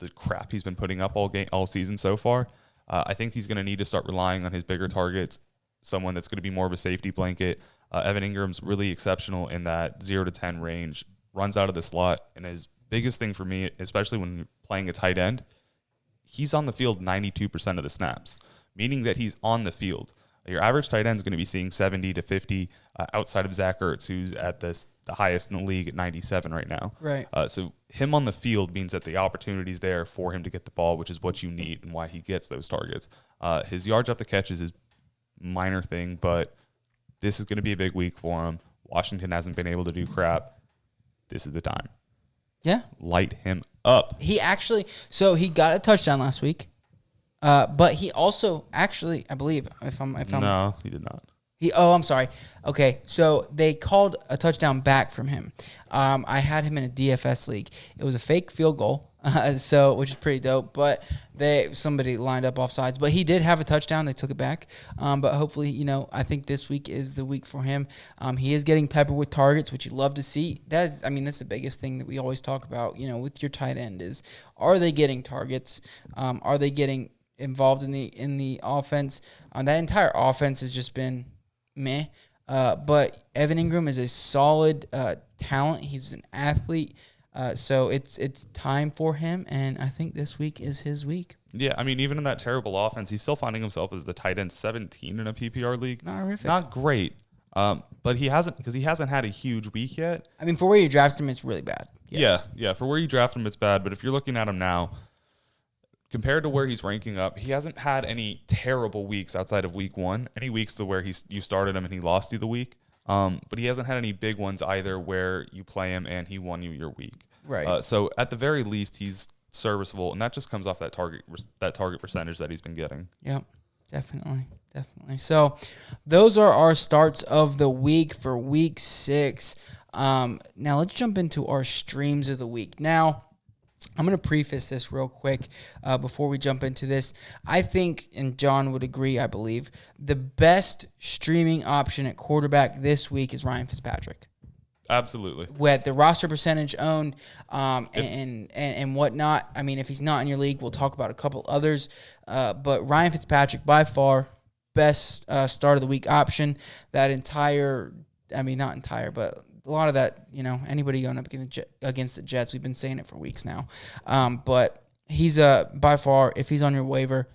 the crap he's been putting up all season so far, I think he's going to need to start relying on his bigger targets, someone that's going to be more of a safety blanket. Evan Ingram's really exceptional in that 0 to 10 range, runs out of the slot, and his biggest thing for me, especially when you're playing a tight end, he's on the field 92% of the snaps, meaning that he's on the field. Your average tight end is going to be seeing 70 to 50 outside of Zach Ertz, who's at the highest in the league at 97 right now. Right. So him on the field means that the opportunity is there for him to get the ball, which is what you need and why he gets those targets. His yards after catches is minor thing, but this is going to be a big week for him. Washington hasn't been able to do crap. This is the time. Yeah. Light him up. He got a touchdown last week. But he also actually, I believe, if I'm No, he did not. I'm sorry. Okay, so they called a touchdown back from him. I had him in a DFS league. It was a fake field goal, which is pretty dope. But somebody lined up offsides. But he did have a touchdown. They took it back. But hopefully, I think this week is the week for him. He is getting peppered with targets, which you love to see. That's the biggest thing that we always talk about. With your tight end is, are they getting targets? Are they getting involved in the offense? That entire offense has just been meh. But Evan Ingram is a solid talent. He's an athlete. So it's time for him, and I think this week is his week. Yeah, even in that terrible offense, he's still finding himself as the tight end 17 in a PPR league. Not horrific. Not great. But he hasn't had a huge week yet. For where you draft him, it's really bad. Yes. Yeah. For where you draft him, it's bad. But if you're looking at him now, compared to where he's ranking up, he hasn't had any terrible weeks outside of week 1. Any weeks to where you started him and he lost you the week. But he hasn't had any big ones either where you play him and he won you your week. Right. So at the very least, he's serviceable, and that just comes off that target percentage that he's been getting. Yep, definitely. So those are our starts of the week for week 6. Now let's jump into our streams of the week. Now, I'm going to preface this real quick before we jump into this. I think, and John would agree, I believe, the best streaming option at quarterback this week is Ryan Fitzpatrick. Absolutely. With the roster percentage owned and whatnot. If he's not in your league, we'll talk about a couple others. But Ryan Fitzpatrick, by far, best start of the week option. That entire, not entire, but a lot of that, anybody going up against the Jets, we've been saying it for weeks now. But he's by far, if he's on your waiver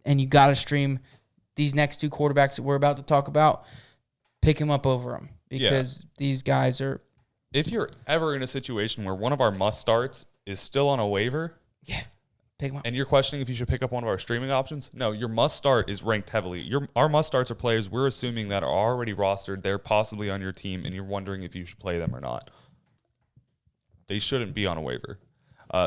and you got to stream these next 2 quarterbacks that we're about to talk about, pick him up over them because these guys are. If you're ever in a situation where one of our must starts is still on a waiver, pick him up. And you're questioning if you should pick up one of our streaming options, no, your must start is ranked heavily. Our must starts are players we're assuming that are already rostered, they're possibly on your team, and you're wondering if you should play them or not. They shouldn't be on a waiver.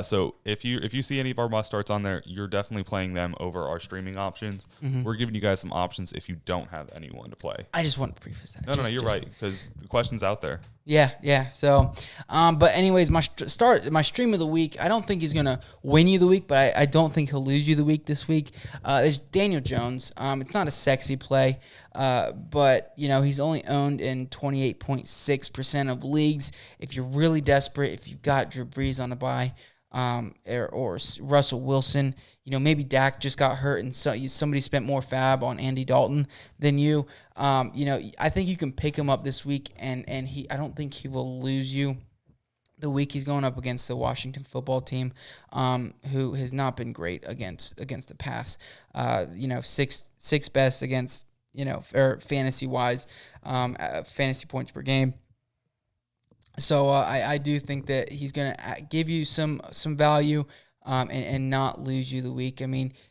So if you see any of our must starts on there, you're definitely playing them over our streaming options. Mm-hmm. We're giving you guys some options if you don't have anyone to play. I just want to preface that. No, you're right, because the question's out there. Yeah. So, but anyways, my stream of the week, I don't think he's going to win you the week, but I don't think he'll lose you the week this week. Is Daniel Jones. It's not a sexy play, but, he's only owned in 28.6% of leagues. If you're really desperate, if you've got Drew Brees on the bye, or Russell Wilson, maybe Dak just got hurt and so somebody spent more fab on Andy Dalton than you. I think you can pick him up this week, and I don't think he will lose you the week he's going up against the Washington football team, who has not been great against the pass. Six best against, or fantasy wise, fantasy points per game. So I do think that he's going to give you some value and not lose you the week.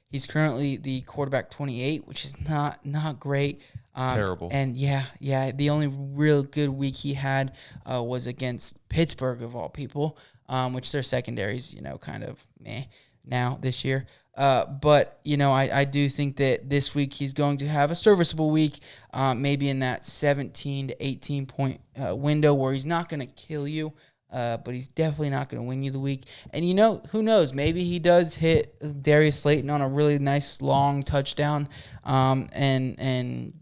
He's currently the quarterback 28, which is not great. It's terrible. And the only real good week he had was against Pittsburgh, of all people, which their secondary's, kind of meh now this year. But I do think that this week he's going to have a serviceable week, maybe in that 17 to 18 point window where he's not going to kill you. but he's definitely not going to win you the week. And who knows? Maybe he does hit Darius Slayton on a really nice long touchdown, and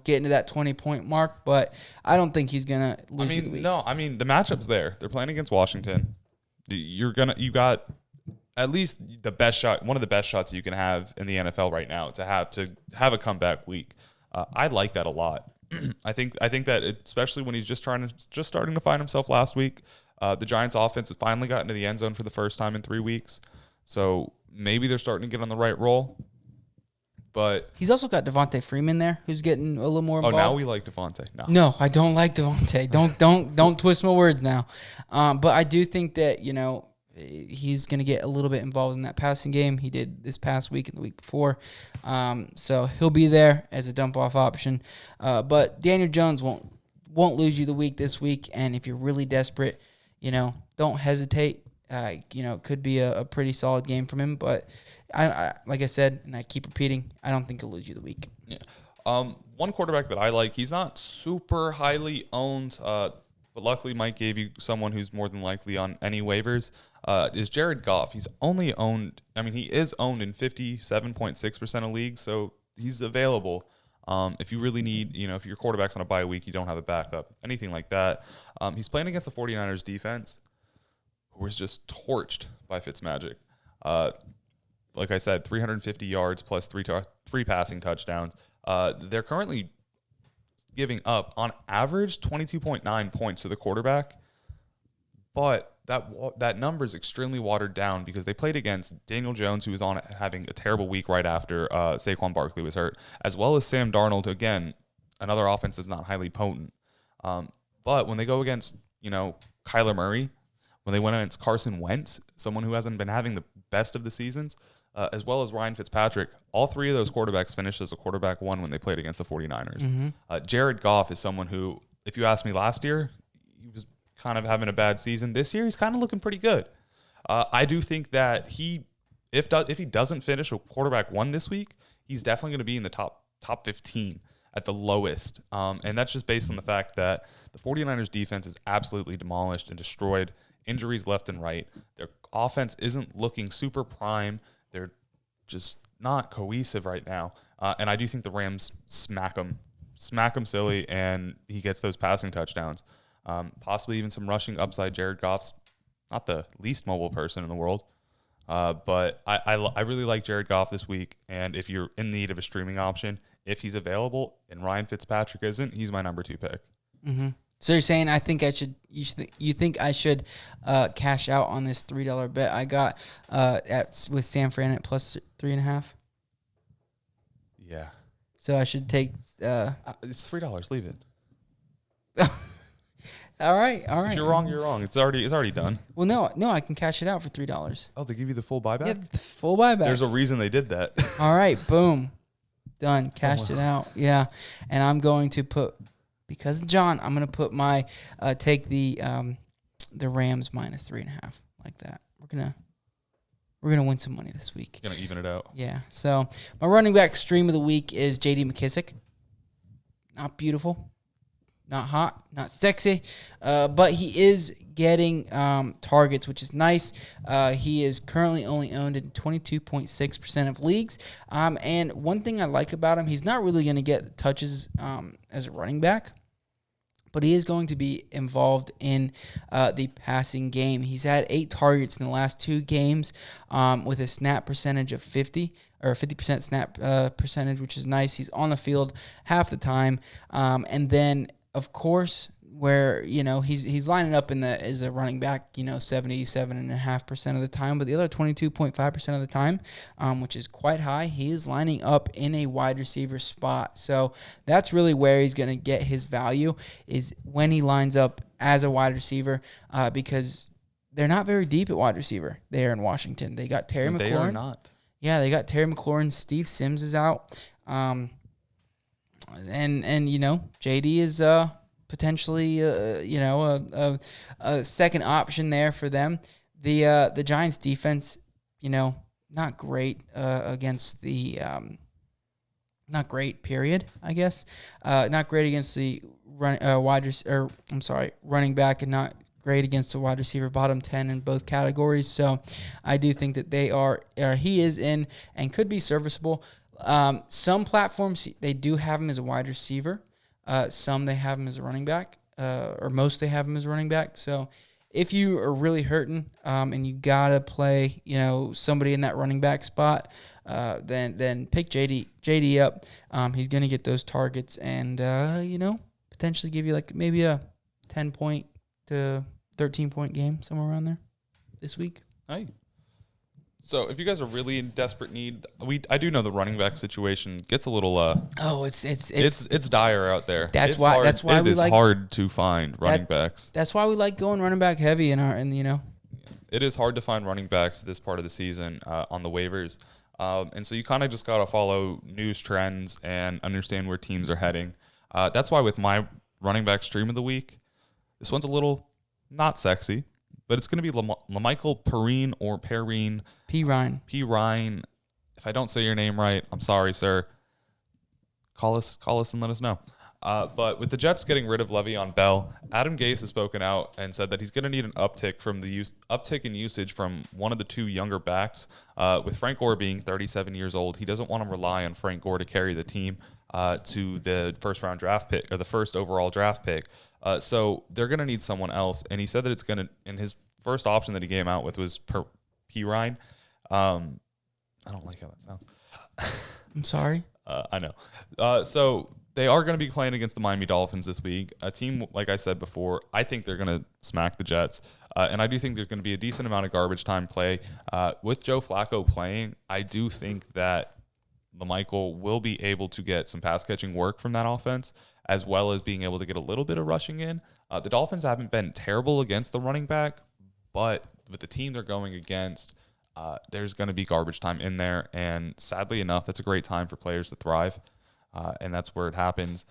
get into that 20-point mark. But I don't think he's going to lose you the week. No, the matchup's there. They're playing against Washington. You got at least the best shot, one of the best shots you can have in the NFL right now to have a comeback week. I like that a lot. I think that especially when he's just starting to find himself last week. The Giants' offense finally got into the end zone for the first time in 3 weeks, so maybe they're starting to get on the right roll. But he's also got Devontae Freeman there, who's getting a little more involved. Oh, now we like Devontae. No, I don't like Devontae. Don't twist my words now. But I do think that he's going to get a little bit involved in that passing game. He did this past week and the week before. So he'll be there as a dump-off option. But Daniel Jones won't lose you the week this week. And if you're really desperate, don't hesitate. It could be a pretty solid game from him. But I like I said, and I keep repeating, I don't think he'll lose you the week. Yeah. One quarterback that I like, he's not super highly owned, but luckily Mike gave you someone who's more than likely on any waivers, is Jared Goff. He's only owned, he is owned in 57.6% of leagues, so he's available. If you really need, if your quarterback's on a bye week, you don't have a backup, anything like that. He's playing against the 49ers defense, who was just torched by Fitzmagic. Like I said, 350 yards plus three passing touchdowns. They're currently giving up, on average, 22.9 points to the quarterback. But that number is extremely watered down because they played against Daniel Jones, who was having a terrible week right after Saquon Barkley was hurt, as well as Sam Darnold. Again, another offense that's not highly potent. But when they go against, Kyler Murray, when they went against Carson Wentz, someone who hasn't been having the best of the seasons, as well as Ryan Fitzpatrick, all three of those quarterbacks finished as a quarterback one when they played against the 49ers. Mm-hmm. Jared Goff is someone who, if you asked me last year, he was kind of having a bad season. This year, he's kind of looking pretty good. I do think that if he doesn't finish a quarterback one this week, he's definitely going to be in the top 15 at the lowest. And that's just based on the fact that the 49ers defense is absolutely demolished and destroyed. Injuries left and right. Their offense isn't looking super prime. They're just not cohesive right now. And I do think the Rams smack him silly, and he gets those passing touchdowns. Possibly even some rushing upside. Jared Goff's not the least mobile person in the world. But I really like Jared Goff this week. And if you're in need of a streaming option, if he's available and Ryan Fitzpatrick isn't, he's my number 2 pick. Mm-hmm. So you're saying you think I should cash out on this $3 bet I got with San Fran at plus 3.5? Yeah. So I should take. It's $3. Leave it. All right. If you're wrong, you're wrong. It's already done. Well, no, I can cash it out for $3. Oh, they give you the full buyback? Yeah, the full buyback. There's a reason they did that. All right, boom, done. Cashed it out. Yeah, and I'm going to put. Because of John, I'm gonna put my take the Rams minus 3.5 like that. We're gonna win some money this week. Gonna even it out. Yeah. So my running back stream of the week is J.D. McKissick. Not beautiful, not hot, not sexy, but he is getting targets, which is nice. He is currently only owned in 22.6% of leagues. And one thing I like about him, he's not really going to get touches as a running back, but he is going to be involved in the passing game. He's had 8 targets in the last 2 games with a snap percentage of 50% snap percentage, which is nice. He's on the field half the time. And then, of course, where, he's lining up as a running back, 77.5% of the time, but the other 22.5% of the time, which is quite high, he is lining up in a wide receiver spot. So that's really where he's going to get his value, is when he lines up as a wide receiver, because they're not very deep at wide receiver there in Washington. They got Terry McLaurin. They are not. Yeah, they got Terry McLaurin. Steve Sims is out. And JD is potentially a second option there for them. The Giants defense, not great against the not great, period, I guess. Not great against the running back, and not great against the wide receiver, bottom 10 in both categories. So I do think that he is in and could be serviceable. Some platforms, they do have him as a wide receiver. Some they have him as a running back, or most they have him as a running back. So if you are really hurting and you got to play, somebody in that running back spot, then pick JD up. He's going to get those targets and, potentially give you like maybe a 10-point to 13-point game, somewhere around there this week. Hey. So if you guys are really in desperate need, I do know the running back situation gets a little it's dire out there. That's why it is hard to find running backs. That's why we like going running back heavy It is hard to find running backs this part of the season on the waivers. And so you kind of just got to follow news trends and understand where teams are heading. That's why with my running back stream of the week, this one's a little not sexy, but it's going to be LaMichael Perrine or Perrine. Perrine. If I don't say your name right, I'm sorry, sir. Call us and let us know. But with the Jets getting rid of Le'Veon Bell, Adam Gase has spoken out and said that he's going to need an uptick in usage from one of the two younger backs. With Frank Gore being 37 years old, he doesn't want to rely on Frank Gore to carry the team to the first-round draft pick or the first overall draft pick. So they're going to need someone else. And he said that it's going to, and his first option that he came out with was Perrine. I don't like how that sounds. I'm sorry. I know. So they are going to be playing against the Miami Dolphins this week. A team, like I said before, I think they're going to smack the Jets. And I do think there's going to be a decent amount of garbage time play. With Joe Flacco playing, I do think that LaMichael will be able to get some pass-catching work from that offense, as well as being able to get a little bit of rushing in. The Dolphins haven't been terrible against the running back, but with the team they're going against, there's going to be garbage time in there. And sadly enough, it's a great time for players to thrive, and that's where it happens.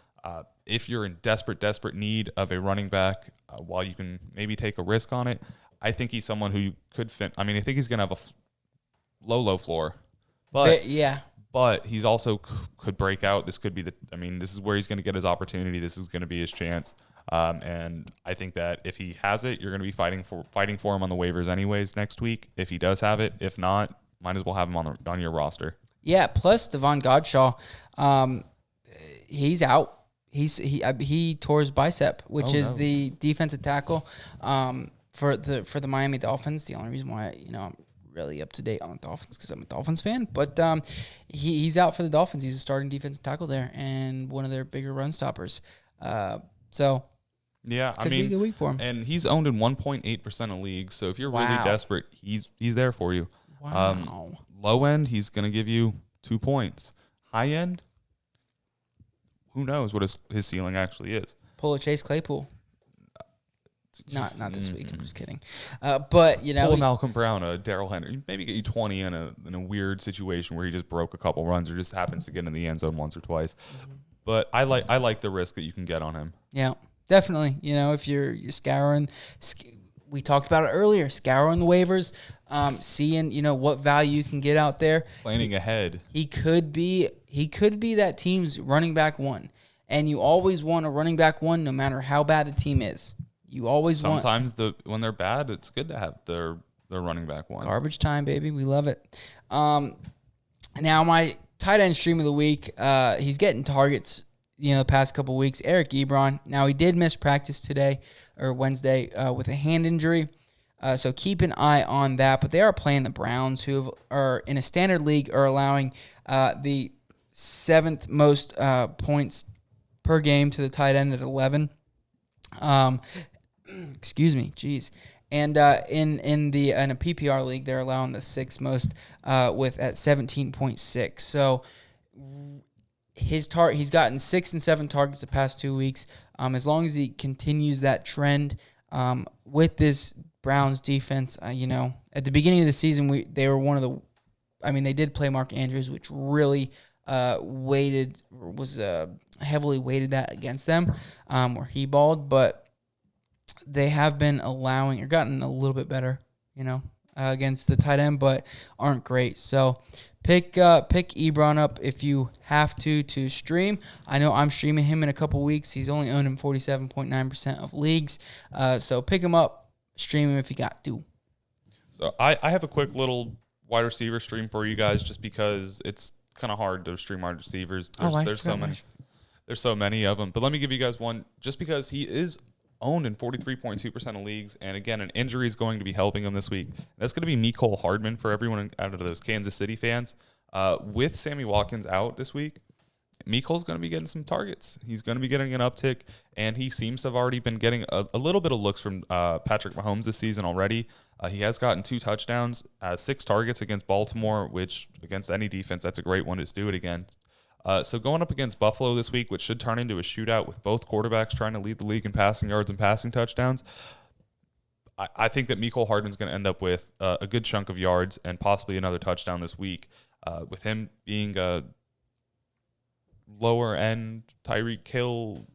If you're in desperate need of a running back, while you can maybe take a risk on it, I think he's someone who you could fit. I mean, I think he's going to have a low floor. But yeah. But he's also could break out. This could be this is where he's going to get his opportunity. This is going to be his chance. And I think that if he has it, you're going to be fighting for him on the waivers anyways next week. If he does have it, if not, might as well have him on your roster. Yeah. Plus Devon Godshaw, he's out. He tore his bicep, which is the defensive tackle for the Miami Dolphins. The only reason why I'm really up to date on the Dolphins because I'm a Dolphins fan, but he's out for the Dolphins. He's a starting defensive tackle there and one of their bigger run stoppers. So yeah, could be a good week for him. And he's owned in 1.8% of leagues. So if you're really desperate, he's there for you. Wow. Low end, he's going to give you 2 points. High end, who knows what his ceiling actually is. Pull a Chase Claypool. Not this week. I'm just kidding. But pull a Malcolm Brown, a Darrell Henry, maybe get you 20 in a weird situation where he just broke a couple runs or just happens to get in the end zone once or twice. Mm-hmm. But I like the risk that you can get on him. Yeah, definitely. If you're scouring, we talked about it earlier. Scouring the waivers, seeing what value you can get out there. Planning ahead. He could be that team's running back one, and you always want a running back one, no matter how bad a team is. You always sometimes when they're bad, it's good to have their running back one. Garbage time, baby. We love it. Now my tight end stream of the week, he's getting targets, the past couple weeks. Eric Ebron. Now he did miss practice today or Wednesday with a hand injury. So keep an eye on that. But they are playing the Browns, who are in a standard league, are allowing the 7th most points per game to the tight end at 11. Excuse me, jeez. And in a PPR league, they're allowing the 6th most with at 17.6. So he's gotten 6 and 7 targets the past 2 weeks. As long as he continues that trend with this Browns defense, at the beginning of the season they were one of the. They did play Mark Andrews, which really heavily weighted that against them, where he balled, but. They have been allowing or gotten a little bit better, against the tight end, but aren't great. So pick Ebron up if you have to stream. I know I'm streaming him in a couple weeks. He's only owned in 47.9% of leagues. So pick him up. Stream him if you got to. So I have a quick little wide receiver stream for you guys just because it's kind of hard to stream wide receivers. There's so many. There's so many of them. But let me give you guys one just because he is owned in 43.2% of leagues. And again, an injury is going to be helping him this week. That's going to be Mecole Hardman for everyone out of those Kansas City fans. With Sammy Watkins out this week, Mecole's going to be getting some targets. He's going to be getting an uptick, and he seems to have already been getting a little bit of looks from Patrick Mahomes this season already. He has gotten 2 touchdowns, 6 targets against Baltimore, which against any defense, that's a great one to do it against. So going up against Buffalo this week, which should turn into a shootout with both quarterbacks trying to lead the league in passing yards and passing touchdowns, I think that Mecole Hardman's going to end up with a good chunk of yards and possibly another touchdown this week. With him being a lower end Tyreek Hill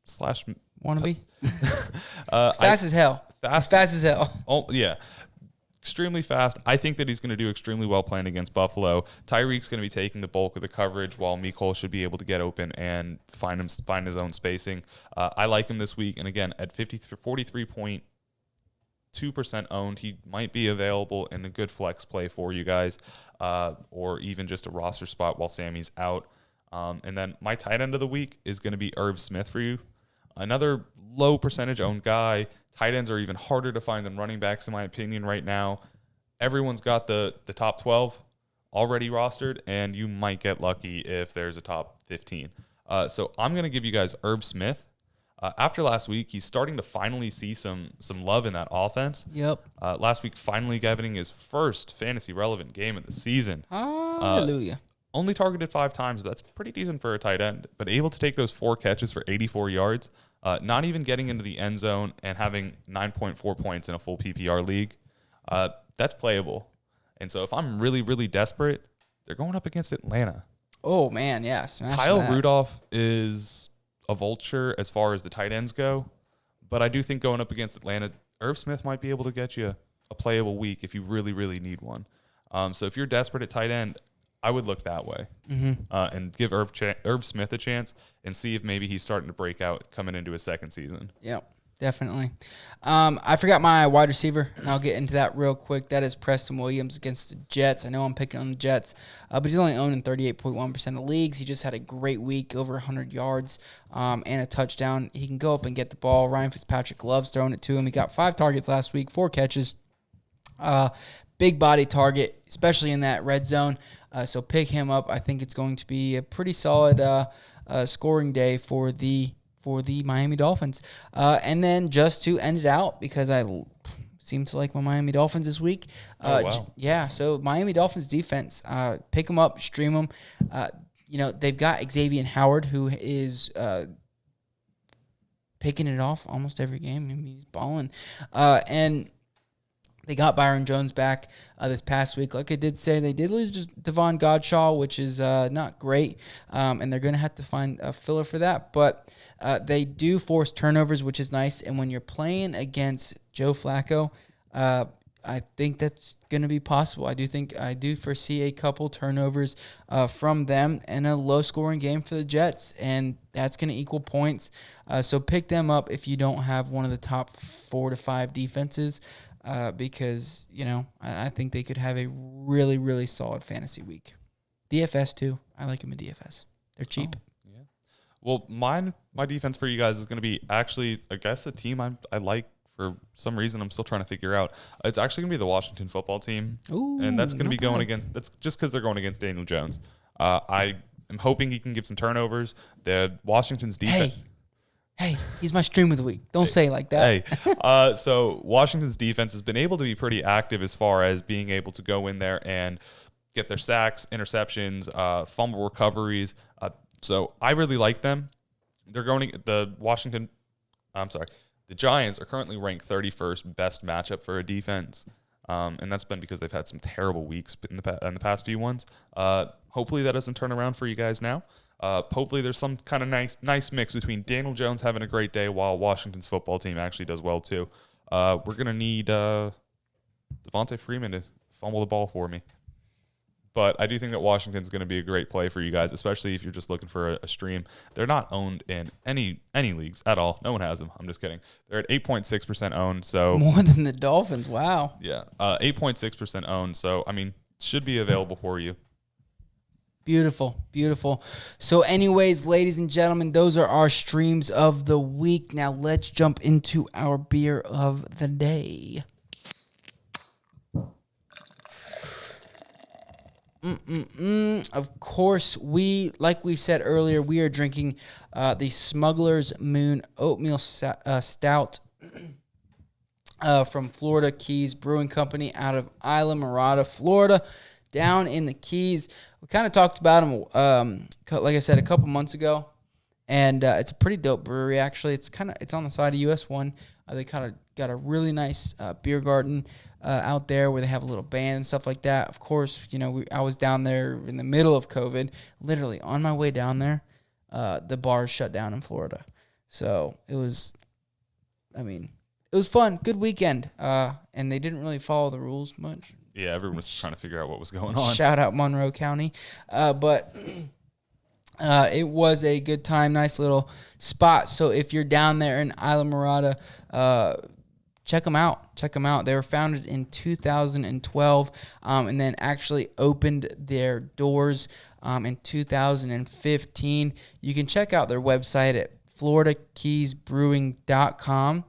slash wannabe, fast as hell. Fast as hell. Oh yeah, extremely fast. I think that he's going to do extremely well playing against Buffalo. Tyreek's going to be taking the bulk of the coverage, while Mecole should be able to get open and find his own spacing. I like him this week, and again at 43.2% owned, he might be available in a good flex play for you guys, or even just a roster spot while Sammy's out. And then my tight end of the week is going to be Irv Smith for you. Another low percentage owned guy. Tight ends are even harder to find than running backs, in my opinion, right now. Everyone's got the top 12 already rostered, and you might get lucky if there's a top 15. So I'm going to give you guys Irv Smith. After last week, he's starting to finally see some love in that offense. Yep. Last week, finally getting his first fantasy relevant game of the season. Hallelujah. Only targeted 5 times, but that's pretty decent for a tight end. But able to take those 4 catches for 84 yards, not even getting into the end zone and having 9.4 points in a full PPR league, that's playable. And so if I'm really, really desperate, they're going up against Atlanta. Oh, man, yeah. Kyle Rudolph is a vulture as far as the tight ends go, but I do think going up against Atlanta, Irv Smith might be able to get you a playable week if you really, really need one. So if you're desperate at tight end, I would look that way, and give Irv Smith a chance and see if maybe he's starting to break out coming into his second season. Yep, definitely. I forgot my wide receiver, and I'll get into that real quick. That is Preston Williams against the Jets. I know I'm picking on the Jets, but he's only owned in 38.1% of leagues. He just had a great week, over 100 yards and a touchdown. He can go up and get the ball. Ryan Fitzpatrick loves throwing it to him. He got 5 targets last week, 4 catches. Big body target, especially in that red zone. So pick him up. I think it's going to be a pretty solid scoring day for the Miami Dolphins. And then just to end it out, because I seem to like my Miami Dolphins this week. Wow. Yeah, so Miami Dolphins defense, pick them up, stream them. They've got Xavier Howard, who is picking it off almost every game. I mean, he's balling. And they got Byron Jones back this past week. Like I did say, they did lose just Devon Godshaw, which is not great, and they're going to have to find a filler for that. But they do force turnovers, which is nice. And when you're playing against Joe Flacco, I think that's going to be possible. I do foresee a couple turnovers from them and a low-scoring game for the Jets, and that's going to equal points. So pick them up if you don't have one of the top 4 to 5 defenses. Because, I think they could have a really, really solid fantasy week. DFS, too. I like them in DFS. They're cheap. Oh, yeah. Well, my defense for you guys is going to be actually, I guess, a team I like for some reason I'm still trying to figure out. It's actually going to be the Washington football team. Ooh, and that's going to be going against – that's just because they're going against Daniel Jones. I am hoping he can give some turnovers. The Washington's defense – Hey, he's my stream of the week. Don't say it like that. Hey, so Washington's defense has been able to be pretty active as far as being able to go in there and get their sacks, interceptions, fumble recoveries. So I really like them. The Giants are currently ranked 31st best matchup for a defense. And that's been because they've had some terrible weeks in the past few ones. Hopefully that doesn't turn around for you guys now. Hopefully there's some kind of nice mix between Daniel Jones having a great day while Washington's football team actually does well too. We're going to need Devontae Freeman to fumble the ball for me. But I do think that Washington's going to be a great play for you guys, especially if you're just looking for a stream. They're not owned in any leagues at all. No one has them. I'm just kidding. They're at 8.6% owned. So more than the Dolphins. Wow. Yeah, 8.6% owned. So I mean, should be available for you. Beautiful, beautiful. So anyways, ladies and gentlemen, those are our streams of the week. Now let's jump into our beer of the day. Of course, like we said earlier, we are drinking the Smugglers Moon Oatmeal Stout from Florida Keys Brewing Company out of Islamorada, Florida, down in the Keys. We kind of talked about them, like I said, a couple months ago, and it's a pretty dope brewery. Actually, it's on the side of US 1. They kind of got a really nice beer garden out there where they have a little band and stuff like that. Of course, I was down there in the middle of COVID, literally on my way down there. The bars shut down in Florida, so it was fun, good weekend, and they didn't really follow the rules much. Yeah, everyone was trying to figure out what was going on. Shout out Monroe County. But it was a good time, nice little spot. So if you're down there in Islamorada, check them out. They were founded in 2012 and then actually opened their doors in 2015. You can check out their website at floridakeysbrewing.com,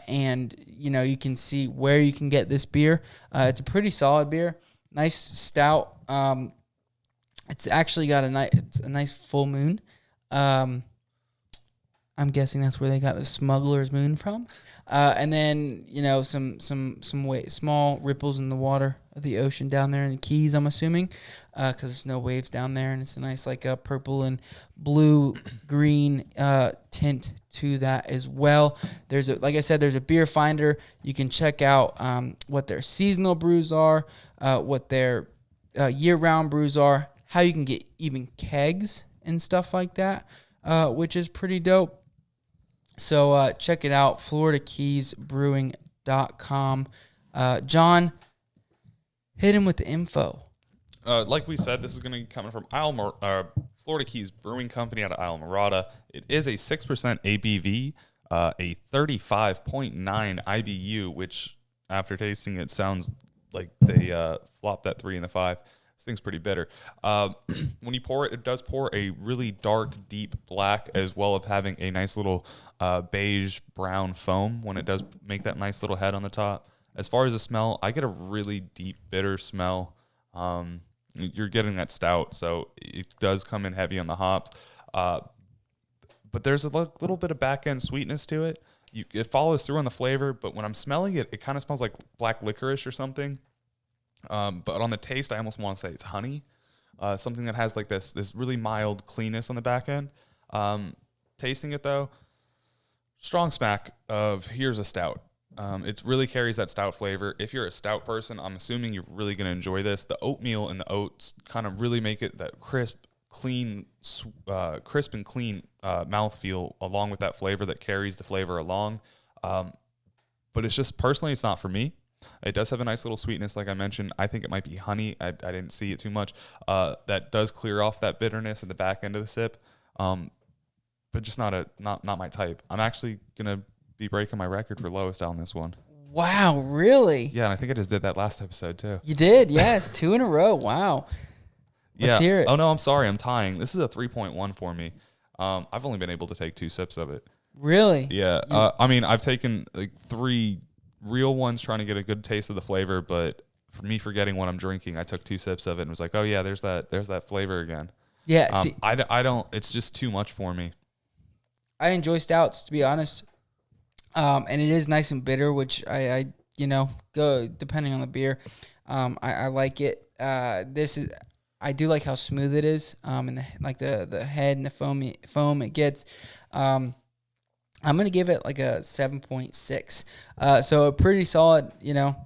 and you can see where you can get this beer. It's a pretty solid beer, nice stout. It's actually got a nice full moon. I'm guessing that's where they got the Smugglers Moon from. And then some small ripples in the water of the ocean down there in the Keys, I'm assuming, because there's no waves down there, and it's a nice purple and blue green tint to that as well. Like I said, there's a beer finder. You can check out what their seasonal brews are, what their year-round brews are, how you can get even kegs and stuff like that, which is pretty dope. So check it out, floridakeysbrewing.com. John, hit him with the info. Like we said, this is going to be coming from Florida Keys Brewing Company out of Islamorada. It is a 6% ABV, a 35.9 IBU, which after tasting it sounds like they flopped that 3 and the 5. This thing's pretty bitter. When you pour it, it does pour a really dark, deep black, as well as having a nice little beige brown foam when it does make that nice little head on the top. As far as the smell, I get a really deep, bitter smell. You're getting that stout, so it does come in heavy on the hops. But there's a little bit of back-end sweetness to it. It follows through on the flavor, but when I'm smelling it, it kind of smells like black licorice or something. But on the taste, I almost want to say it's honey, something that has like this really mild cleanness on the back end. Tasting it though, strong smack of here's a stout. It really carries that stout flavor. If you're a stout person, I'm assuming you're really going to enjoy this. The oatmeal and the oats kind of really make it that crisp and clean mouthfeel, along with that flavor that carries the flavor along. But it's just, personally, it's not for me. It does have a nice little sweetness, like I mentioned. I think it might be honey. I didn't see it too much. That does clear off that bitterness at the back end of the sip, but just not my type. I'm actually gonna be breaking my record for lowest on this one. Wow, really? Yeah, and I think I just did that last episode too. You did, yes, 2 in a row. Wow. Let's hear it. Oh no, I'm sorry, I'm tying. This is a 3.1 for me. I've only been able to take 2 sips of it. Really? Yeah. I mean, I've taken like 3 real ones trying to get a good taste of the flavor, but for me forgetting what I'm drinking, I took 2 sips of it and was like, oh yeah, there's that flavor again. Yeah. I don't. It's just too much for me. I enjoy stouts, to be honest, and it is nice and bitter, which I go depending on the beer. I like it. I do like how smooth it is, and the head and the foam it gets. I'm going to give it like a 7.6. So a pretty solid,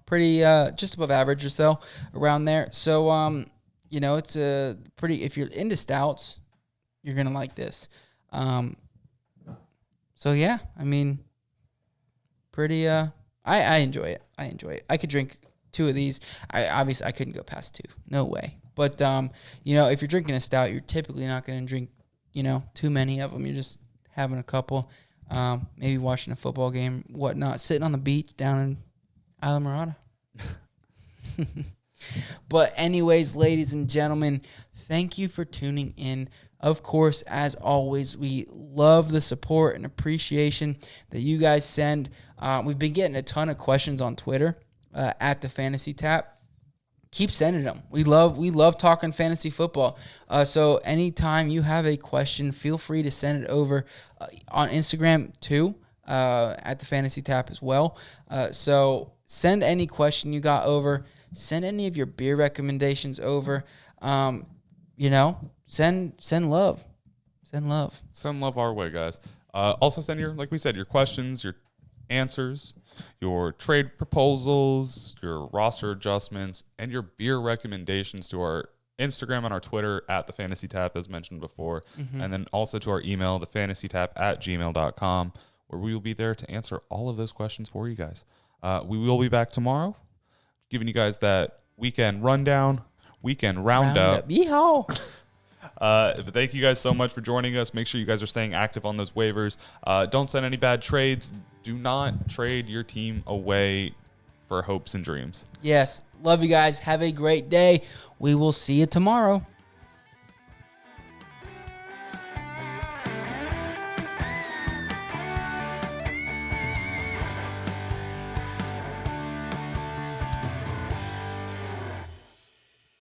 pretty just above average or so around there. So, it's a pretty, if you're into stouts, you're going to like this. So yeah, I mean, pretty, I enjoy it. I could drink 2 of these. I couldn't go past 2. No way. But, you know, if you're drinking a stout, you're typically not going to drink, you know, too many of them. You're just having a couple, maybe watching a football game, whatnot, sitting on the beach down in Islamorada. But anyways, ladies and gentlemen, thank you for tuning in. Of course, as always, we love the support and appreciation that you guys send. We've been getting a ton of questions on Twitter at the Fantasy Tap. Keep sending them. We love talking fantasy football. So anytime you have a question, feel free to send it over on Instagram too, at the Fantasy Tap as well. So send any question you got over. Send any of your beer recommendations over. You know, send love. Send love. Send love our way, guys. Also send like we said, your questions, your answers, your trade proposals, your roster adjustments, and your beer recommendations to our Instagram and our Twitter at the Fantasy Tap, as mentioned before. And then also to our email, thefantasytap@gmail.com, where we will be there to answer all of those questions for you guys. We will be back tomorrow, giving you guys that weekend rundown, weekend roundup. Yeehaw. But thank you guys so much for joining us. Make sure you guys are staying active on those waivers. Don't send any bad trades. Do not trade your team away for hopes and dreams. Yes. Love you guys. Have a great day. We will see you tomorrow.